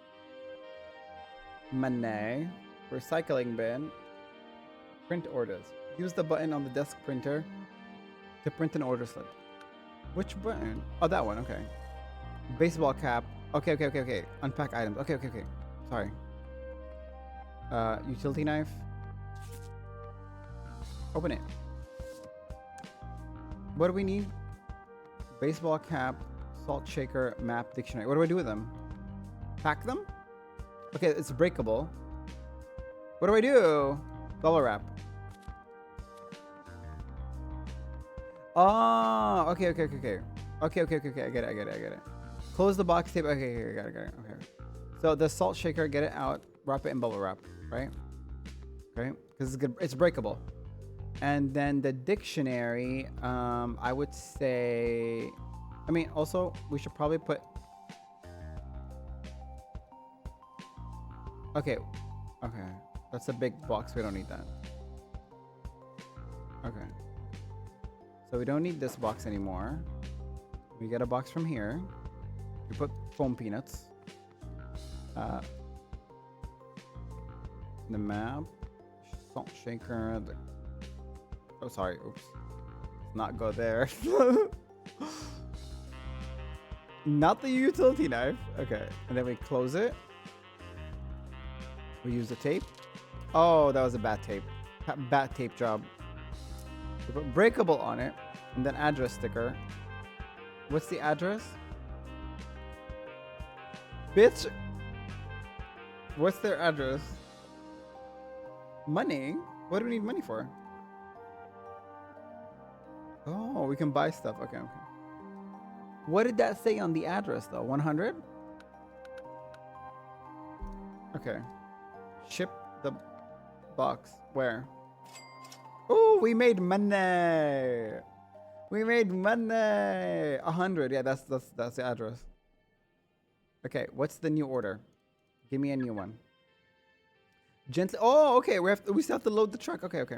Money, recycling bin, print orders. Use the button on the desk printer to print an order slip. Which button? Oh, that one. Okay. Baseball cap. Okay. Unpack items. Okay. Sorry. Utility knife. Open it. What do we need? Baseball cap, salt shaker, map, dictionary. What do I do with them? Pack them? Okay, it's breakable. What do I do? Bubble wrap. Oh, okay. I get it. Close the box tape. Okay, got it. Okay. So the salt shaker, get it out, wrap it in bubble wrap, right? Okay, because it's good. It's breakable. And then the dictionary, I would say, I mean, also we should probably put. Okay, that's a big box. We don't need that. Okay. So we don't need this box anymore. We get a box from here. We put foam peanuts. The map, salt shaker. Oh, sorry. Oops. Let's not go there. Not the utility knife. Okay. And then we close it. We use the tape. Oh, that was a bad tape. Bad tape job. We put breakable on it. And then address sticker. What's the address? Bitch. What's their address? Money? What do we need money for? Oh, we can buy stuff. Okay. What did that say on the address though? 100? Okay. Ship the box. Where? Oh, we made money. 100. Yeah, that's the address. Okay, what's the new order? Give me a new one. Gently. Oh, okay. We still have to load the truck. Okay.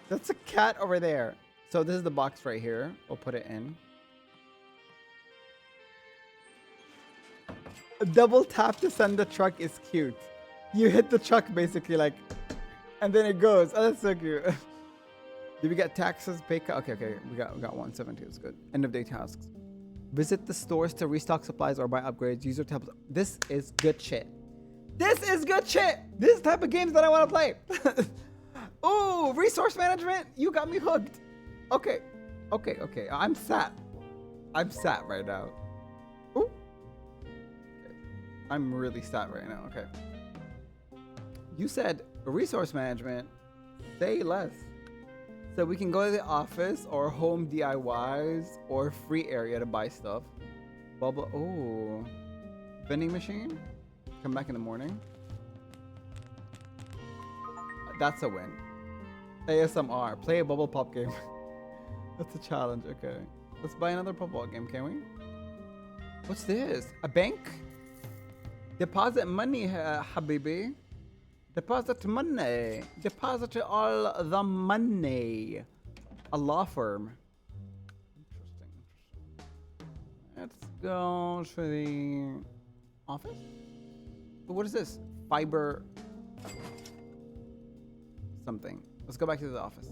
That's a cat over there. So this is the box right here. We'll put it in. A double tap to send the truck is cute. You hit the truck basically like, and then it goes. Oh, that's so cute. Did we get taxes? Pay cut? Okay. We got 170. It's good. End of day tasks. Visit the stores to restock supplies or buy upgrades. User tabs. This is good shit. This type of games that I want to play. Oh, resource management. You got me hooked. Okay. I'm sat right now. Ooh. Okay. I'm really sat right now. Okay. You said resource management. Say less. So we can go to the office or home DIYs or free area to buy stuff. Bubble. Oh. Vending machine. Come back in the morning. That's a win. ASMR. Play a bubble pop game. That's a challenge. Okay. Let's buy another bubble game, can we? What's this? A bank? Deposit money, habibi. Deposit money. Deposit all the money. A law firm. Interesting. Let's go to the office. What is this? Fiber something. Let's go back to the office.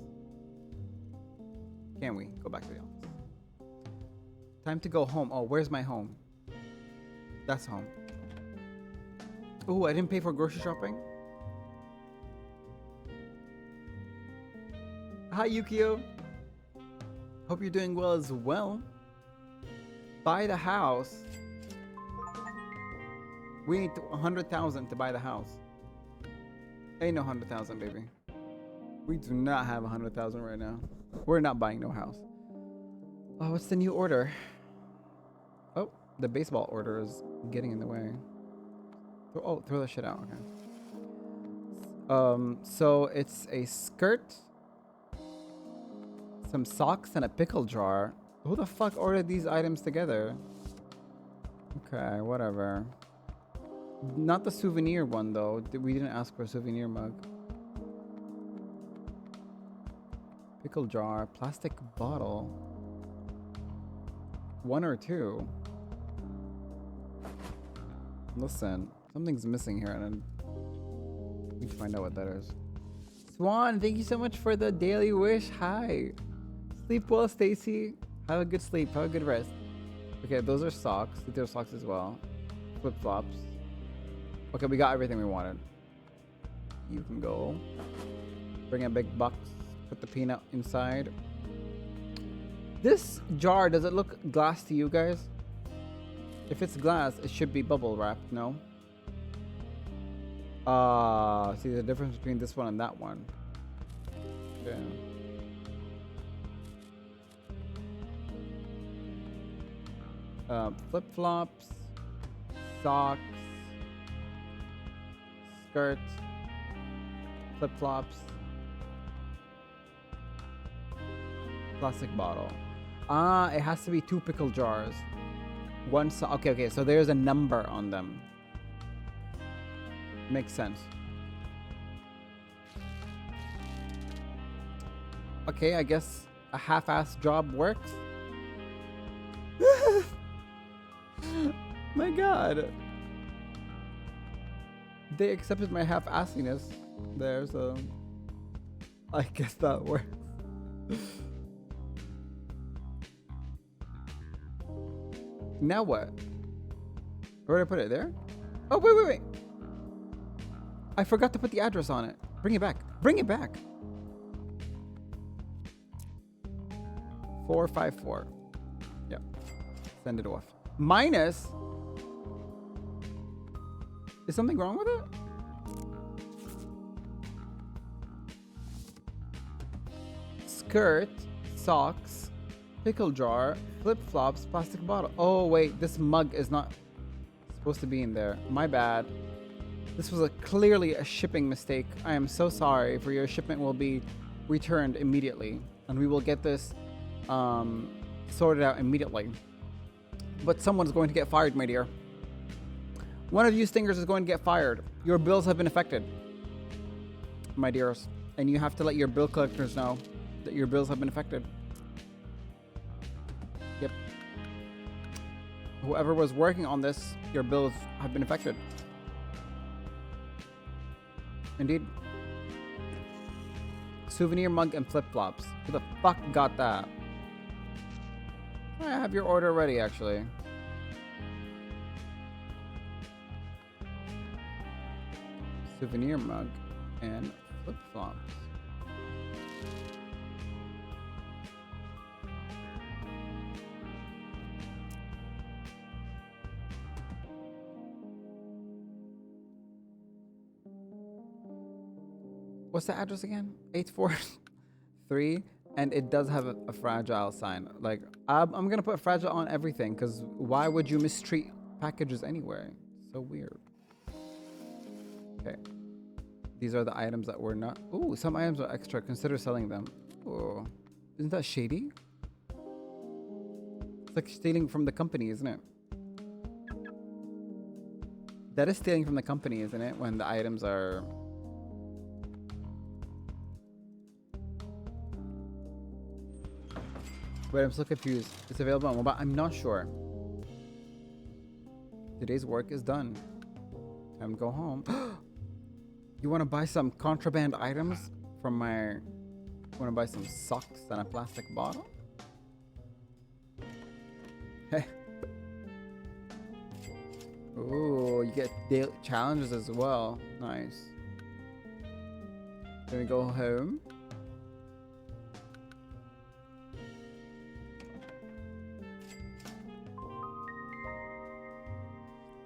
Can we go back to the office? Time to go home. Oh, where's my home? That's home. Oh, I didn't pay for grocery shopping. Hi, Yukio. Hope you're doing well as well. Buy the house. We need 100,000 to buy the house. Ain't no 100,000, baby. We do not have 100,000 right now. We're not buying no house. Oh, what's the new order? Oh, the baseball order is getting in the way. Oh, throw that shit out. Okay. So it's a skirt, some socks, and a pickle jar. Who the fuck ordered these items together? Okay, whatever. Not the souvenir one though. We didn't ask for a souvenir mug. Pickle jar, plastic bottle. 1 or 2. Listen, something's missing here, and we can find out what that is. Swan, thank you so much for the daily wish. Hi. Sleep well, Stacy. Have a good sleep. Have a good rest. Okay, those are socks. These are socks as well. Flip flops. Okay, we got everything we wanted. You can go. Bring a big box. Put the peanut inside. This jar, does it look glass to you guys? If it's glass, it should be bubble wrapped, no? See the difference between this one and that one. Yeah. Flip-flops, socks, skirt, flip-flops, plastic bottle. It has to be 2 pickle jars. One okay, so there's a number on them. Makes sense. Okay, I guess a half-ass job works. My god. They accepted my half-assiness there, so I guess that works. Now what? Where did I put it? There? Oh, wait. I forgot to put the address on it. Bring it back. Bring it back. 454. Yep. Send it off. Minus. Is something wrong with it? Skirt, socks, pickle jar, flip-flops, plastic bottle. Oh wait, this mug is not supposed to be in there. My bad. This was clearly a shipping mistake. I am so sorry. For your shipment will be returned immediately, and we will get this sorted out immediately. But someone's going to get fired, my dear. One of you stingers is going to get fired. Your bills have been affected, my dears, and you have to let your bill collectors know that your bills have been affected. Yep. Whoever was working on this, your bills have been affected. Indeed. Souvenir mug and flip-flops. Who the fuck got that? I have your order ready, actually. Souvenir mug and flip-flops. What's the address again? 843, and it does have a fragile sign. Like, I'm gonna put fragile on everything, because why would you mistreat packages anyway? So weird. Okay. These are the items that were not. Ooh, some items are extra. Consider selling them. Oh, isn't that shady? It's like stealing from the company, isn't it? That is stealing from the company, isn't it? When the items are. Wait, I'm so confused. It's available on mobile. I'm not sure. Today's work is done. Time to go home. You want to buy some contraband items from my... Want to buy some socks and a plastic bottle? Hey. Ooh, you get daily challenges as well. Nice. Gonna go home.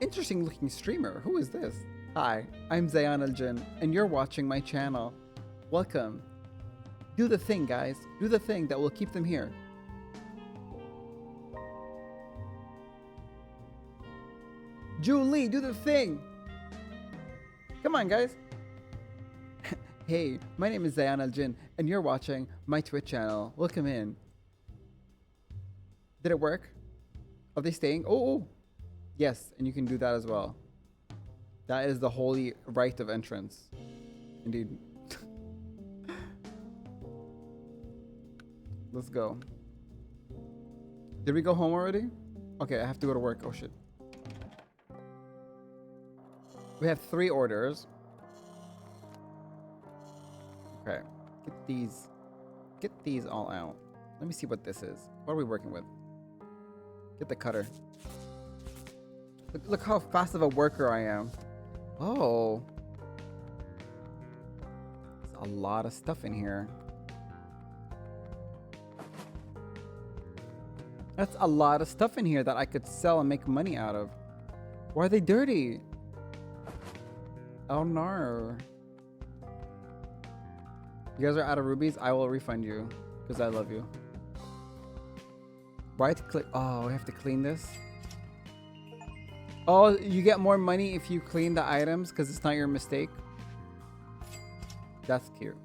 Interesting looking streamer. Who is this? Hi, I'm Zayan Al-Jin, and you're watching my channel. Welcome. Do the thing, guys. Do the thing that will keep them here. Julie, do the thing. Come on, guys. Hey, my name is Zayan Al-Jin, and you're watching my Twitch channel. Welcome in. Did it work? Are they staying? Oh. Yes, and you can do that as well. That is the holy rite of entrance. Indeed. Let's go. Did we go home already? Okay, I have to go to work. Oh shit. We have 3 orders. Okay. Get these all out. Let me see what this is. What are we working with? Get the cutter. Look how fast of a worker I am. Oh. There's a lot of stuff in here. That's a lot of stuff in here that I could sell and make money out of. Why are they dirty? Oh no. You guys are out of rubies? I will refund you because I love you. Why to click? Oh, I have to clean this. Oh, you get more money if you clean the items because it's not your mistake. That's cute.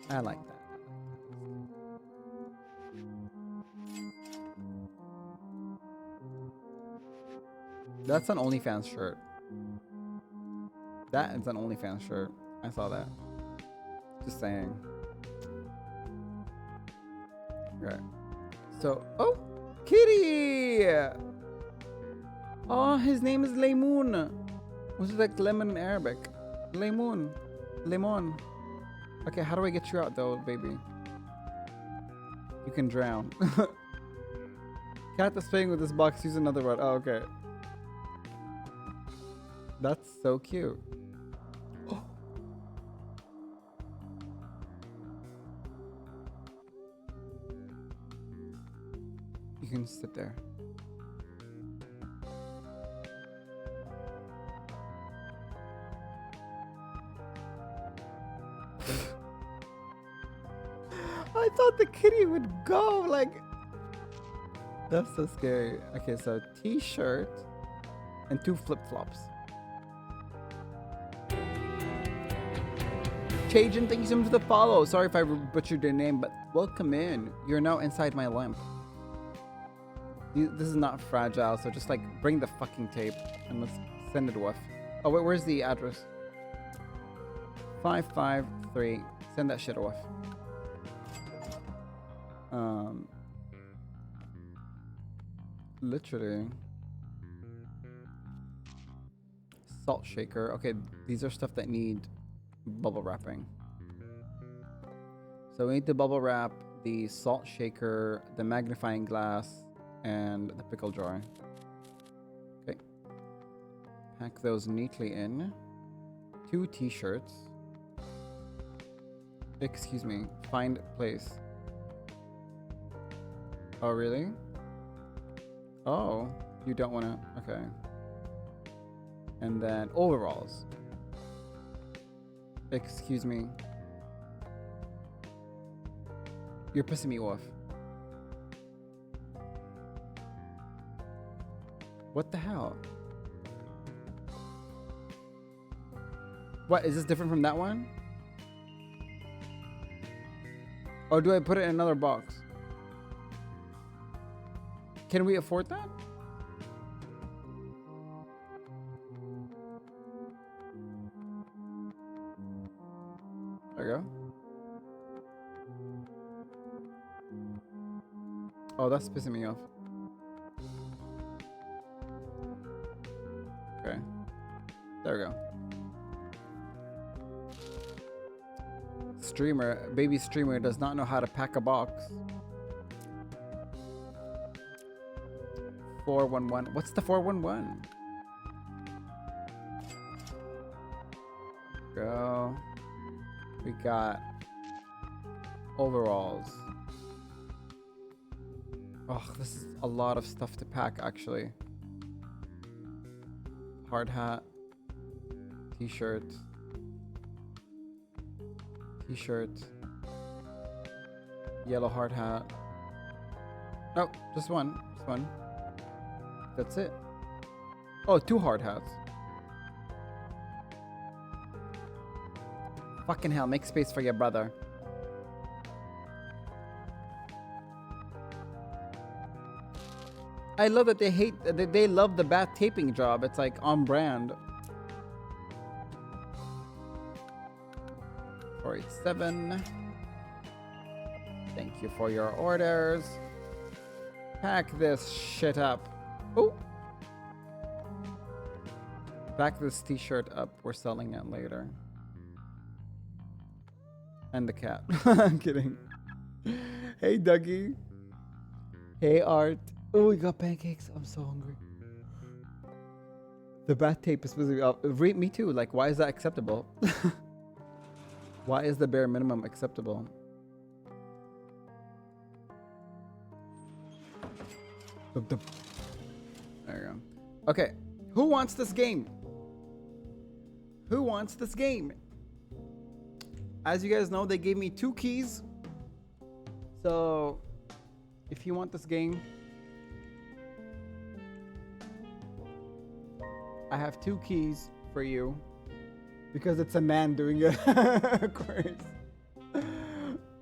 I like that. That's an OnlyFans shirt. That is an OnlyFans shirt. I saw that. Just saying. Right. So, oh, kitty! Oh, his name is Laymoon. Which is like lemon in Arabic. Laymoon. Lemon. Okay, how do I get you out though, baby? You can drown. Cat is playing with this box. Use another one. Oh, okay. That's so cute. Oh. You can sit there. I thought the kitty would go like. That's so scary. Okay, so t-shirt and 2 flip-flops. Chajin, thank you so much for the follow. Sorry if I butchered your name, but welcome in. You're now inside my lamp. This is not fragile, so just like bring the fucking tape and let's send it off. Oh wait, where's the address? 553. Send that shit off. Literally. Salt shaker. Okay, these are stuff that need bubble wrapping. So we need to bubble wrap the salt shaker, the magnifying glass, and the pickle jar. Okay. Pack those neatly in. 2 t-shirts. Excuse me. Find place. Oh, really? Oh, you don't want to... Okay. And then overalls. Excuse me. You're pissing me off. What the hell? What, is this different from that one? Or do I put it in another box? Can we afford that? There you go. Oh, that's pissing me off. Okay. There we go. Streamer, baby streamer does not know how to pack a box. 411. What's the 411? Go. We got overalls. Oh, this is a lot of stuff to pack actually. Hard hat. T-shirt. T-shirt. Yellow hard hat. No, just one. Just one. That's it. Oh, 2 hard hats. Fucking hell, make space for your brother. I love that they love the bat taping job. It's like on brand. 487. you for your orders. Pack this shit up. Oh! Pack this t-shirt up. We're selling it later. And the cat. I'm kidding. Hey, Dougie. Hey, Art. Oh, we got pancakes. I'm so hungry. The bat tape is supposed to be me too. Like, why is that acceptable? Why is the bare minimum acceptable? There you go. Okay. Who wants this game? Who wants this game? As you guys know, they gave me 2 keys. So, if you want this game, I have 2 keys for you. Because it's a man doing it.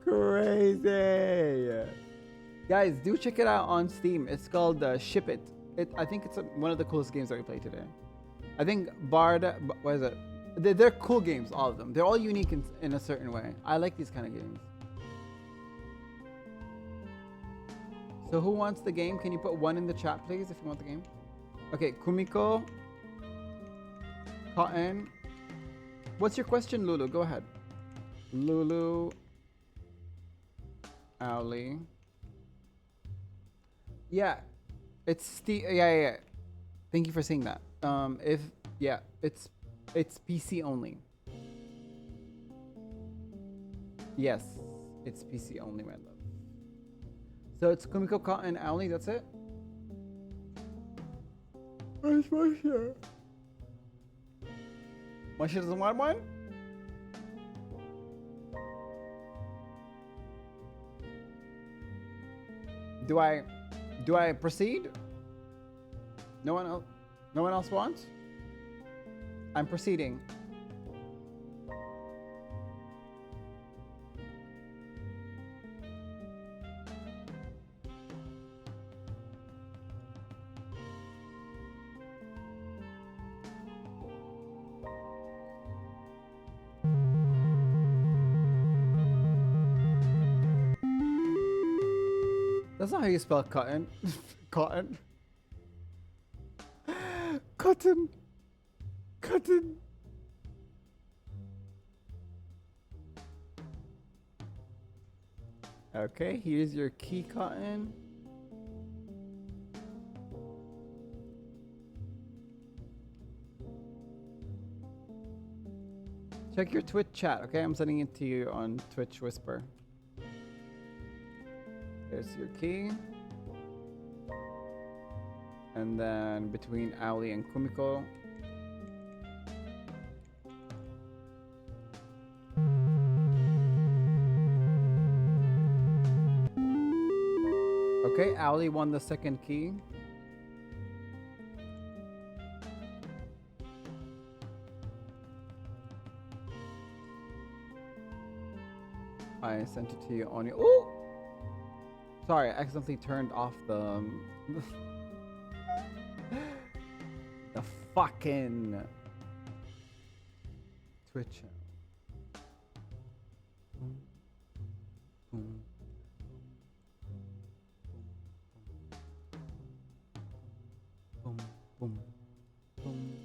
Crazy. Guys, do check it out on Steam. It's called Ship It. I think it's one of the coolest games that we played today. I think what is it? They're cool games, all of them. They're all unique in a certain way. I like these kind of games. So who wants the game? Can you put 1 in the chat, please, if you want the game? Okay, Kumiko. Cotton. What's your question, Lulu? Go ahead. Lulu. Owly. Yeah. It's yeah. Thank you for saying that. It's PC only. Yes, it's PC only, my love. So it's Kumiko, Cotton, Owly, that's it? Where's Masha? Masha doesn't want one? Do I proceed? No one else wants? I'm proceeding. That's not how you spell cotton. Cotton. Cotton. Cotton. Okay, here's your key, Cotton. Check your Twitch chat, okay? I'm sending it to you on Twitch Whisper. There's your key. And then between Owly and Kumiko. Okay, Owly won the second key. I sent it to you on your... Ooh! Sorry, I accidentally turned off the... the fucking... Twitch. Boom. Boom, boom, boom.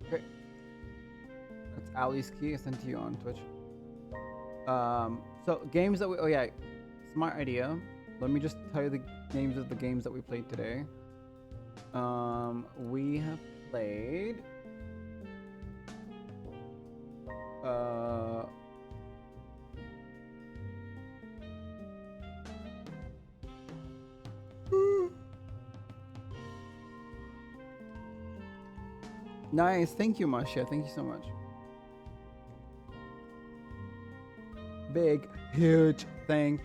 Okay. That's Ali's key. I sent to you on Twitch. So games that we... Oh yeah, smart idea. Let me just tell you the names of the games that we played today. We have played... Nice, thank you, Masha. Thank you so much. Big, huge thanks.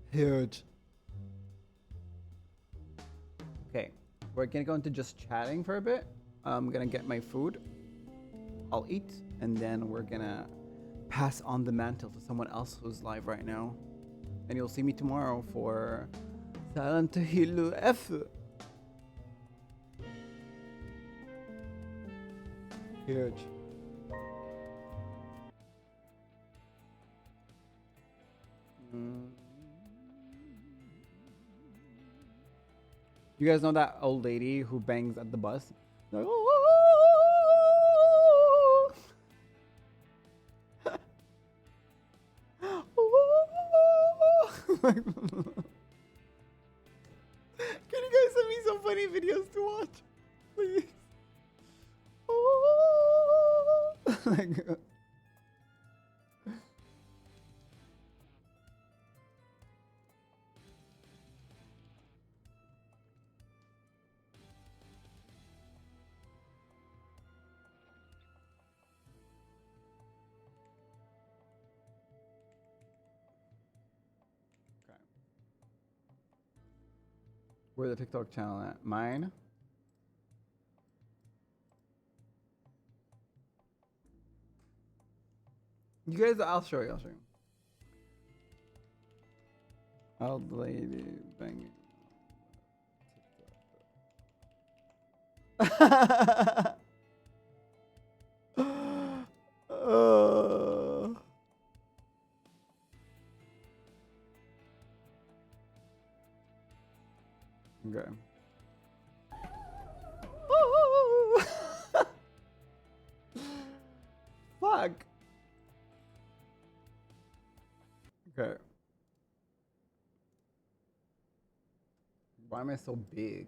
Huge. Okay, we're gonna go into just chatting for a bit. I'm gonna get my food. I'll eat. and then we're gonna pass on the mantle to someone else who's live right now. And you'll see me tomorrow for Silent Hill F. Huge. You guys know that old lady who bangs at the bus? Like, "Oh." Like, can you guys send me some funny videos to watch, please? Like, where's the TikTok channel at? Mine? You guys, I'll show you. Old lady banging. Okay. Fuck. Okay. Why am I so big?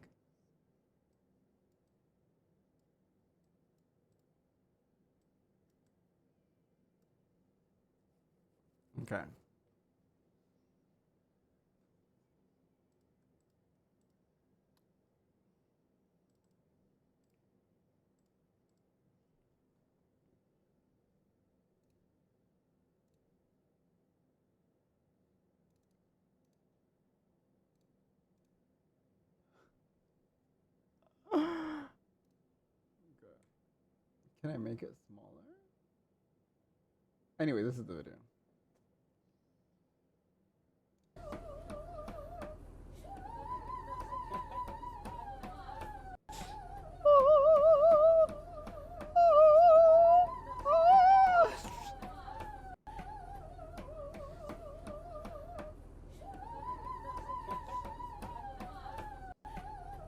Okay. Can I make it smaller? Anyway, this is the video.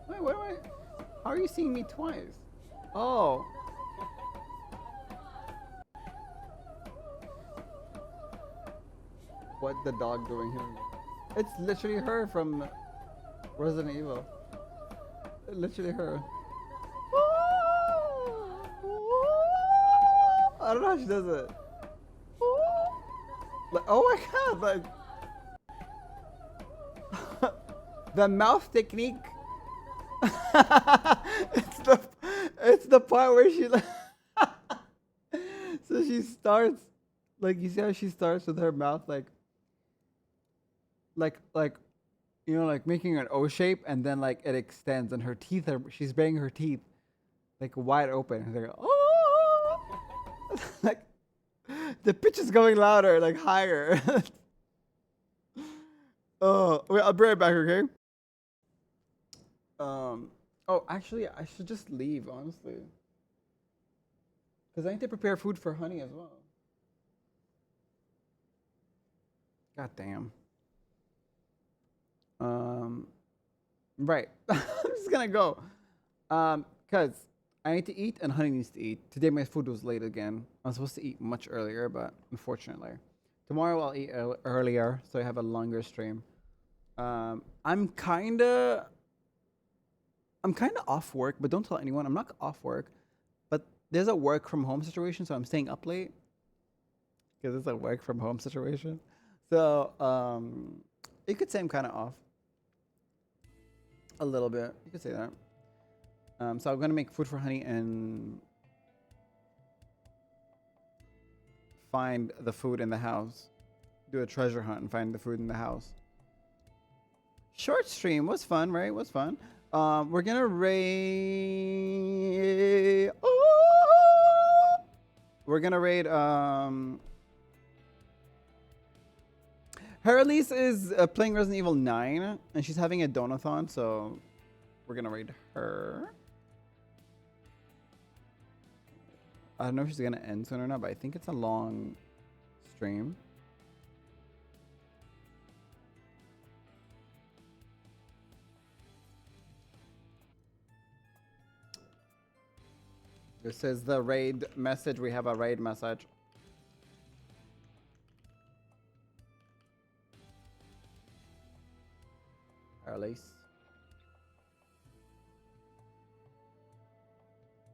Wait. How are you seeing me twice? Oh. What the dog doing here? It's literally her from Resident Evil. Literally her. I don't know how she does it. Like, oh my god, like the mouth technique. it's the part where she like so she starts like, you see how she starts with her mouth like you know, like making an O shape, and then like it extends, and her teeth are, she's banging her teeth like wide open. And like, oh, like the pitch is going louder, like higher. Oh, wait, I'll be right back, okay? Oh, actually, I should just leave, honestly, because I need to prepare food for Honey as well. God damn. Right. I'm just gonna go. Cause I need to eat and Honey needs to eat. Today my food was late again. I was supposed to eat much earlier, but unfortunately. Tomorrow I'll eat earlier, so I have a longer stream. I'm kinda off work, but don't tell anyone. I'm not off work, but there's a work from home situation, so I'm staying up late. Cause it's a work from home situation. So you could say I'm kind of off. A little bit. You could say that. So I'm going to make food for Honey and find the food in the house. Do a treasure hunt and find the food in the house. Short stream was fun, right? Was fun. We're going to raid... Oh! we're gonna raid. Herelise is playing Resident Evil 9, and she's having a donathon, so we're gonna raid her. I don't know if she's gonna end soon or not, but I think it's a long stream. This is the raid message. We have a raid message. Release.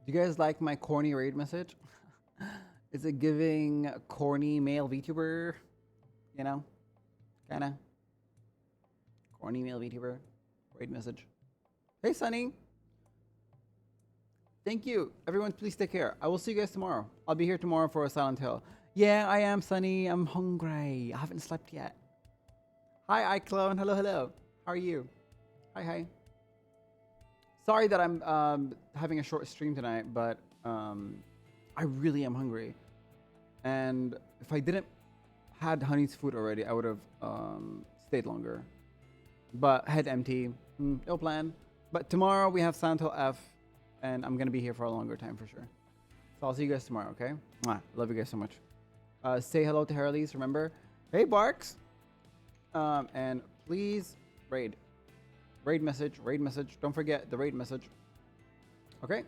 Do you guys like my corny raid message? Is it giving corny male VTuber? You know? Kinda. Corny male VTuber. Raid message. Hey, Sunny. Thank you. Everyone, please take care. I will see you guys tomorrow. I'll be here tomorrow for a Silent Hill. Yeah, I am, Sunny. I'm hungry. I haven't slept yet. Hi, iClone. Hello, hello. How are you? Hi, hi. Sorry that I'm having a short stream tonight, but I really am hungry. And if I didn't had Honey's food already, I would have stayed longer. But head empty. No plan. But tomorrow we have Silent Hill F, and I'm gonna be here for a longer time for sure. So I'll see you guys tomorrow, okay? Mwah. Love you guys so much. Say hello to Herelise, remember? Hey, Barks. And please raid. Raid message. Don't forget the raid message. Okay?